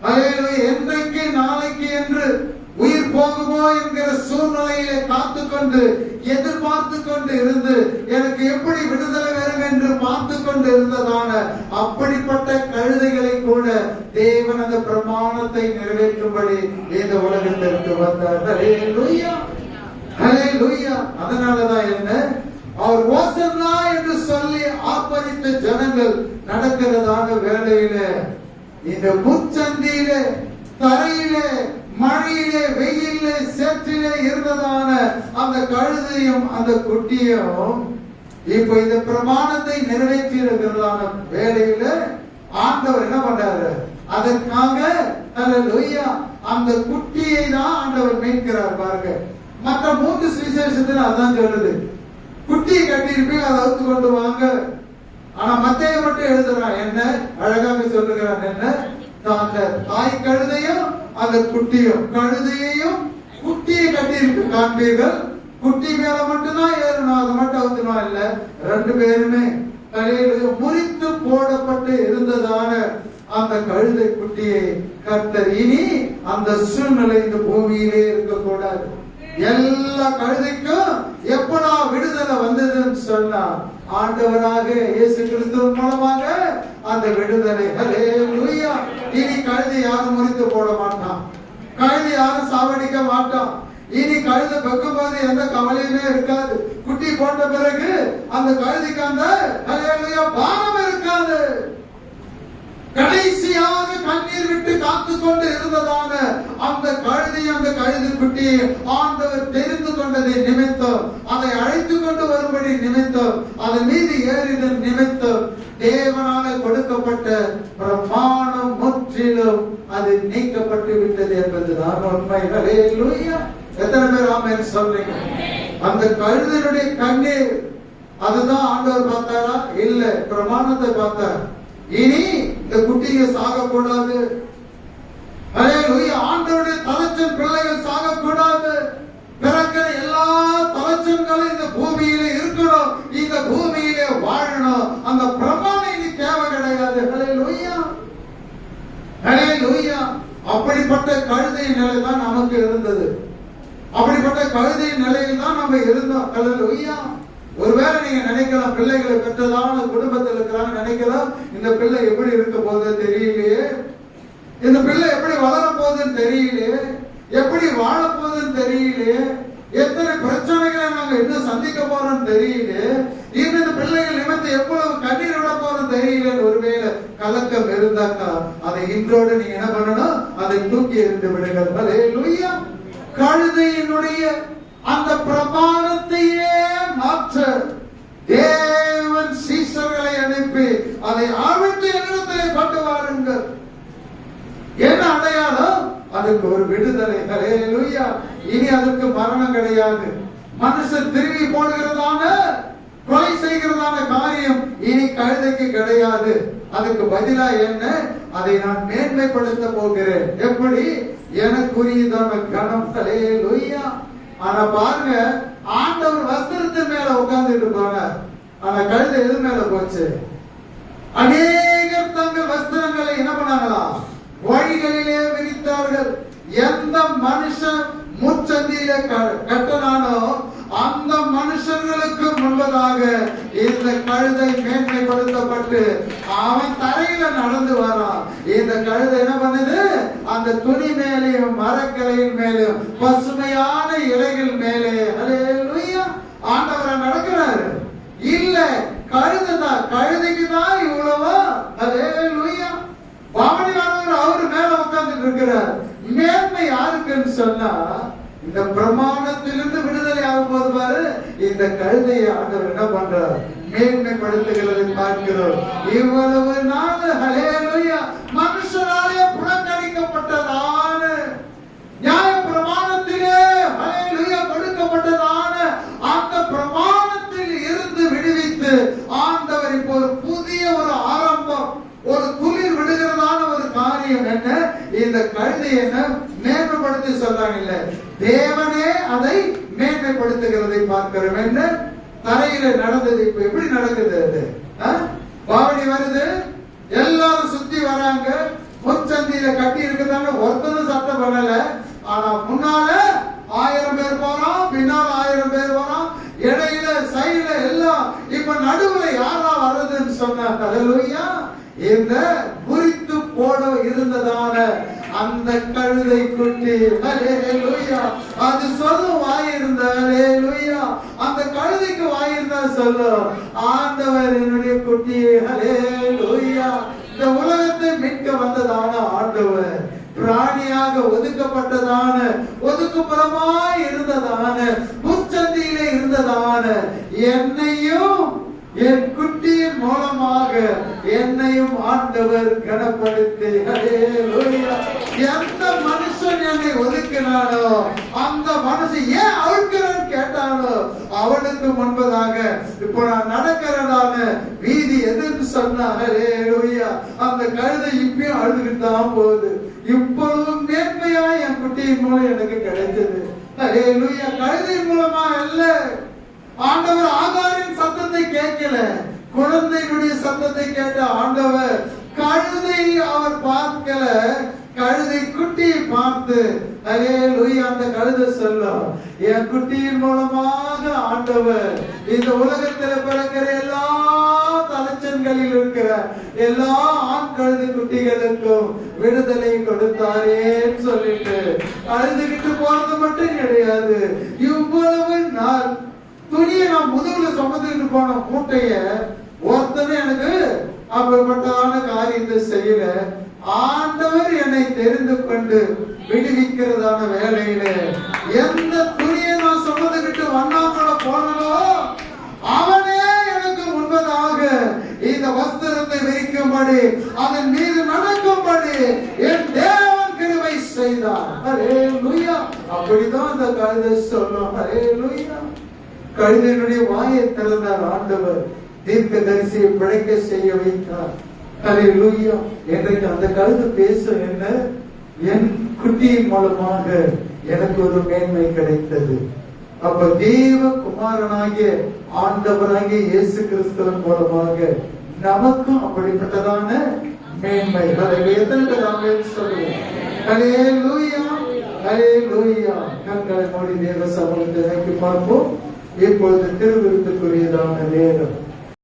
ஹல்லேலூயா என்றைக்கு நாளைக்கு என்று உயிர் போகுமோ என்கிற சூழ்நிலையிலே காத்துக்கொண்டு எதிர்பார்த்து கொண்டு இருந்து எனக்கு எப்படி விடுதலை வரும் என்று பார்த்து கொண்டு இருந்ததான அப்படிப்பட்ட கழுதைகளை கூட தேவன் அந்த பிரமாணத்தை நிறைவேற்றும்படி இந்த உலகத்திற்கு வந்தார். ஹல்லேலூயா, ஹல்லேலூயா. அதனாலதான் என்ன, அவர் ஓசன்னா என்று சொல்லி ஆர்ப்பரித்த ஜனங்கள் நடக்கிறதான வேளையில இந்த முச்சந்தியிலே தரையிலே மழையிலே வெயிலே சேற்றிலே இருந்ததான அந்த கழுதையும் அந்த குட்டியும் இப்ப இந்த பிரமாணத்தை நிறைவேற்றி இருக்கிறதான வேளையில ஆண்டவர் என்ன பண்றாரு, அதற்காக ஹல்லேலூயா அந்த குட்டியை தான் ஆண்டவர் மீட்கிறார். பாருங்க, மற்ற 3 சுவிசேஷத்துல அதான் சொல்லுது, குட்டியை கட்டியிருப்பீங்க அதை அவுத்து கொண்டு வாங்க. ஆனா மத்தேயு மட்டும் எழுதுறான் என்ன அழகாக சொல்லுகிறான், என்ன அந்த தாய் கழுதையும் அந்த குட்டியும், கழுதையையும் குட்டியை கட்டியிருக்கு காண்பீர்கள். குட்டி மேல மட்டும்தான் ஏறணும், அதை மட்டும் அவுத்துமா இல்ல, 2 பேருமே முறித்து போடப்பட்டு இருந்ததான அந்த கழுதை குட்டியை கர்த்தர் இனி அந்த சூழ்நிலை இந்த பூமியிலே இருக்கக்கூடாது. எல்லா கழுதைக்கும் எப்படா விடுதலை வந்ததுன்னு சொன்னா ஆண்டவராக இயேசு கிறிஸ்து மூலமாக அந்த விடுதலை. ஹல்லேலூயா. இனி கழுதை யாரும் முறித்து போட மாட்டான், கழுதை யாரும் சாவடிக்க மாட்டான். இனி கழுதை பெக்கும்போது எந்த கவலையுமே இருக்காது. குட்டி போட்ட பிறகு அந்த கழுதைக்கு அந்த ஹல்லேலூயா பாரம் இருக்காது. கடைசியாக கண்ணீர் விட்டு காத்து கொண்டு இருந்ததான அந்த கழுதை அந்த கழுது குட்டியை ஆண்டவர் தெரிந்து கொண்டதை நிமித்தம், அதை அழைத்து கொண்டு வரும்படி நிமித்தம், அதன் மீது ஏறிதன் நிமித்தம் தேவனால கொடுக்கப்பட்ட பிரமாணம் முற்றிலும் அது நீக்கப்பட்டு விட்டது என்பதுதான் உண்மை. ஹல்லேலூயா. எத்தனை பேர் ஆமென் சொல்றீங்க? அந்த கழுதையுடைய கண்ணீர் அதுதான் ஆண்டவர் பார்த்தாரா? இல்ல, பிரமாணத்தை பார்த்தார். இனி இந்த குட்டிங்க சாகக்கூடாது. ஹல்லேலூயா. ஆண்டவருடைய தலைச்சன் பிள்ளைகள் சாகக்கூடாது. பிறக்கிற எல்லா தலைச்சன்களும் இந்த பூமியிலே இருக்கணும், இந்த பூமியிலே வாழணும். அந்த பிரமாணம் இனி தேவை கிடையாது. ஹல்லேலூயா, ஹல்லேலூயா. அப்படிப்பட்ட கழுதை நிலை தான் நமக்கு இருந்தது. அப்படிப்பட்ட கழுதை நிலையில் தான் நம்ம இருந்தோம். ஹல்லேலூயா. ஒருவேளை நீங்க நினைக்கலாம், பிள்ளைகளை பெற்றதான குடும்பத்தில் இருக்கிறாங்க, நினைக்கலாம் இந்த பிள்ளை எப்படி இருக்க போகுது தெரியலையே, இந்த பிள்ளை எப்படி வளர போகுதுன்னு தெரியலையே, எப்படி வாழ போகுதுன்னு தெரியலையே, எத்தனை பிரச்சனைகளை நாங்க இன்னும் சந்திக்க போறோம்னு தெரியலையே, இன்னும் இந்த பிள்ளைகள் நிமித்தம் எவ்வளவு கண்ணீர் விட போறோம் தெரியலன்னு ஒருவேளை கலக்கம் இருந்தாக்கா அதை இன்றோடு நீங்க என்ன பண்ணணும், அதை தூக்கி எறிந்து விடுங்கள். ஹல்லேலூயா. கழுதையினுடைய அந்த பிரமாணத்தையே மாற்ற தேவன் சீஷர்களை அனுப்பி அதை அவிழ்த்து என்னிடத்திலே கொண்டு வாருங்கள். என்ன அடையாளம்? அதுக்கு ஒரு விடுதலை. ஹல்லேலூயா. இனி அதுக்கு மரணம் கிடையாது. மனுஷன் திரும்பி போடுகிறதான கொலை செய்கிறதான காரியம் இனி கழுதைக்கு கிடையாது. அதுக்கு பதிலா என்ன, அதை நான் மேன்மைப்படுத்த போகிறேன். எப்படி? எனக்குரியதான கணம். ஹல்லேலூயா. ஆனா பாருங்க, ஆண்டவர் வஸ்திரத்தின் மேல உட்கார்ந்துட்டு போனார், ஆனா கழுதை எது மேல போச்சு? அநேகர் தங்கள் வஸ்திரங்களை என்ன பண்ணாங்களா, வழிகளிலே விரித்தார்கள். எந்த மனுஷன் முச்சந்தியிலே கட்டனானோ அந்த மனுஷர்களுக்கு முன்பதாக இந்த கழுதை மேன்மைப்படுத்தப்பட்டு அவன் தரையில நடந்து வரான். இந்த கழுதை என்ன பண்ணுது, அந்த துணி மேலேயும் மரக்கிளையின் மேலேயும் பசுமையான இலைகள் மேலே ஹல்லேலூயா ஆண்டவரை நடக்கிறாரு. இல்ல, கழுதைதான், கழுதைக்கு தான் இவ்வளவா? ஹல்லேலூயா. பவனியானவர் அவரு மேல உட்கார்ந்துட்டு இருக்கிறார். மேன்மை யாருக்குன்னு சொன்னா, இந்த பிரமாணத்திலிருந்து விடுதலை ஆகும் போது பாரு, இந்த கழுதையை ஆண்டவர் என்ன பண்றார், மேன்மைப்படுத்துகிறதை பார்க்கிறோம். இவ்வளவு நாள் ஹல்லேலூயா மனுஷனாலே புறக்கணிக்கப்பட்டதான நியாய பிரமாணத்திலே ஹல்லேலூயா கொடுக்கப்பட்டதான அந்த பிரமாணத்தில் இருந்து விடுவித்து ஆண்டவர் இப்போ ஒரு புதிய ஒரு ஆரம்பம், ஒரு குளிர் விடுகிறதான ஒரு காரியம் என்ன, இந்த கழுதை என்ன மேன்மைப்படுத்தி சொல்றாங்க. இல்ல, தேவனே அதை மேன்மைப்படுத்துகிறதை பார்க்கிறோம். என்ன தரையில நடந்தது இப்ப எப்படி நடக்குது? அது பாவனி வருது, எல்லாரும் சுத்தி வராங்க, முச்சந்தியில கட்டி இருக்குதாங்க, ஒருத்தரும் சத்தம் பண்ணல. ஆனா முன்னால 1000 பேர் போறோம், பின்னால 1000 பேர் வரோம், இடையில சைடுல எல்லாம். இப்ப நடுவுல யாரா வர்றதுன்னு சொன்னாங்க. ஹல்லேலூயா. இந்த குறித்து போட இருந்ததான அந்த கழுதை குட்டி, ஹல்லேலூயா, அது சொல்லும் வாய் இருந்தா, ஹல்லேலூயா, அந்த கழுதைக்கு வாய் இருந்தா சொல்லும், ஆண்டவர் என்னுடைய குட்டியே, ஹல்லேலூயா. இந்த உலகத்தை மீட்க வந்ததான ஆண்டவர் பிராணியாக ஒதுக்கப்பட்டதான, ஒதுக்குப்புறமாய் இருந்ததான, முச்சந்தியிலே இருந்ததான என்னையும் என் குட்டியின் மூலமாக என்னையும் ஆண்டவர் கனப்படுத்தி, ஹல்லேலூயா. எந்த மனுஷன் என்னை ஒதுக்கினானோ, அந்த மனுஷன் ஏன் அழுக்கிறன்னு கேட்டானோ, அவனுக்கு முன்பதாக இப்ப நான் நடக்கிறதான வீதி எதுன்னு சொன்னா, ஹல்லேலூயா, அந்த கழுதை இப்பயும் அழுதுகிட்டு தான் போகுது. இப்பொழுதும் மேன்மையா என் குட்டியின் மூலம் எனக்கு கிடைச்சது. ஹல்லேலூயா. கழுதையின் மூலமா அல்ல. ஆண்டவர் ஆகாரின் சத்தத்தை கேட்கல, குழந்தைகளுடைய சத்தத்தை கேட்ட ஆண்டவர் கழுதை அவர் பார்க்கல, கழுதை குட்டியை பார்த்து, ஹல்லேலூயா, அந்த கழுதை சொல்லும், என் குட்டியின் மூலமாக ஆண்டவர் இந்த உலகத்தில் பிறக்கிற எல்லா தலைச்சன்களில் இருக்கிற எல்லா ஆண் கழுதை குட்டிகளுக்கும் விடுதலை கொடுத்தாரேன்னு சொல்லிட்டு அழுதுகிட்டு போறது மட்டும் கிடையாது. இவ்வளவு நாள் துணியை நான் முதுகுல சுமந்துட்டு போன மூட்டைய ஒருத்தனை எனக்கு அப்படிப்பட்டதான காரியத்தை செய்யல. ஆண்டவர் என்னை தெரிந்து கொண்டு விடுவிக்கிறதான வேலையில எந்த துணியை நான் சுமந்துகிட்டு வண்ணாமல போனோ, அவனே எனக்கு முன்பதாக இந்த வஸ்திரத்தை விரிக்கும்படி, அதன் மீது நடக்கும்படி என் தேவன் கிருபை செய்தார். ஹல்லேலூயா. அப்படிதான் அந்த கழுதை சொல்லும். ஹல்லேலூயா. கழுதையினுடைய வாயை திறந்தார் ஆண்டவர், தீர்க்கதரிசியை பிழைக்க செய்ய வைத்தார். ஹல்லேலூயா. இன்றைக்கு அந்த கழுதை பேச, என்ன, என் குட்டியின் மூலமாக எனக்கு ஒரு மேன்மை கிடைத்தது. அப்ப தேவ குமாரனாகிய ஆண்டவராகிய இயேசு கிறிஸ்துவின் மூலமாக நமக்கும் அப்படிப்பட்டதான மேன்மை. எத்தனை பேர் ஆமென் சொல்லுங்க? ஹல்லேலூயா, ஹல்லேலூயா. கண்களை மூடி தேவ சமூகத்தை நோக்கி பார்ப்போம். இப்பொழுது திருவிருந்துக்குரியதான நேரம்.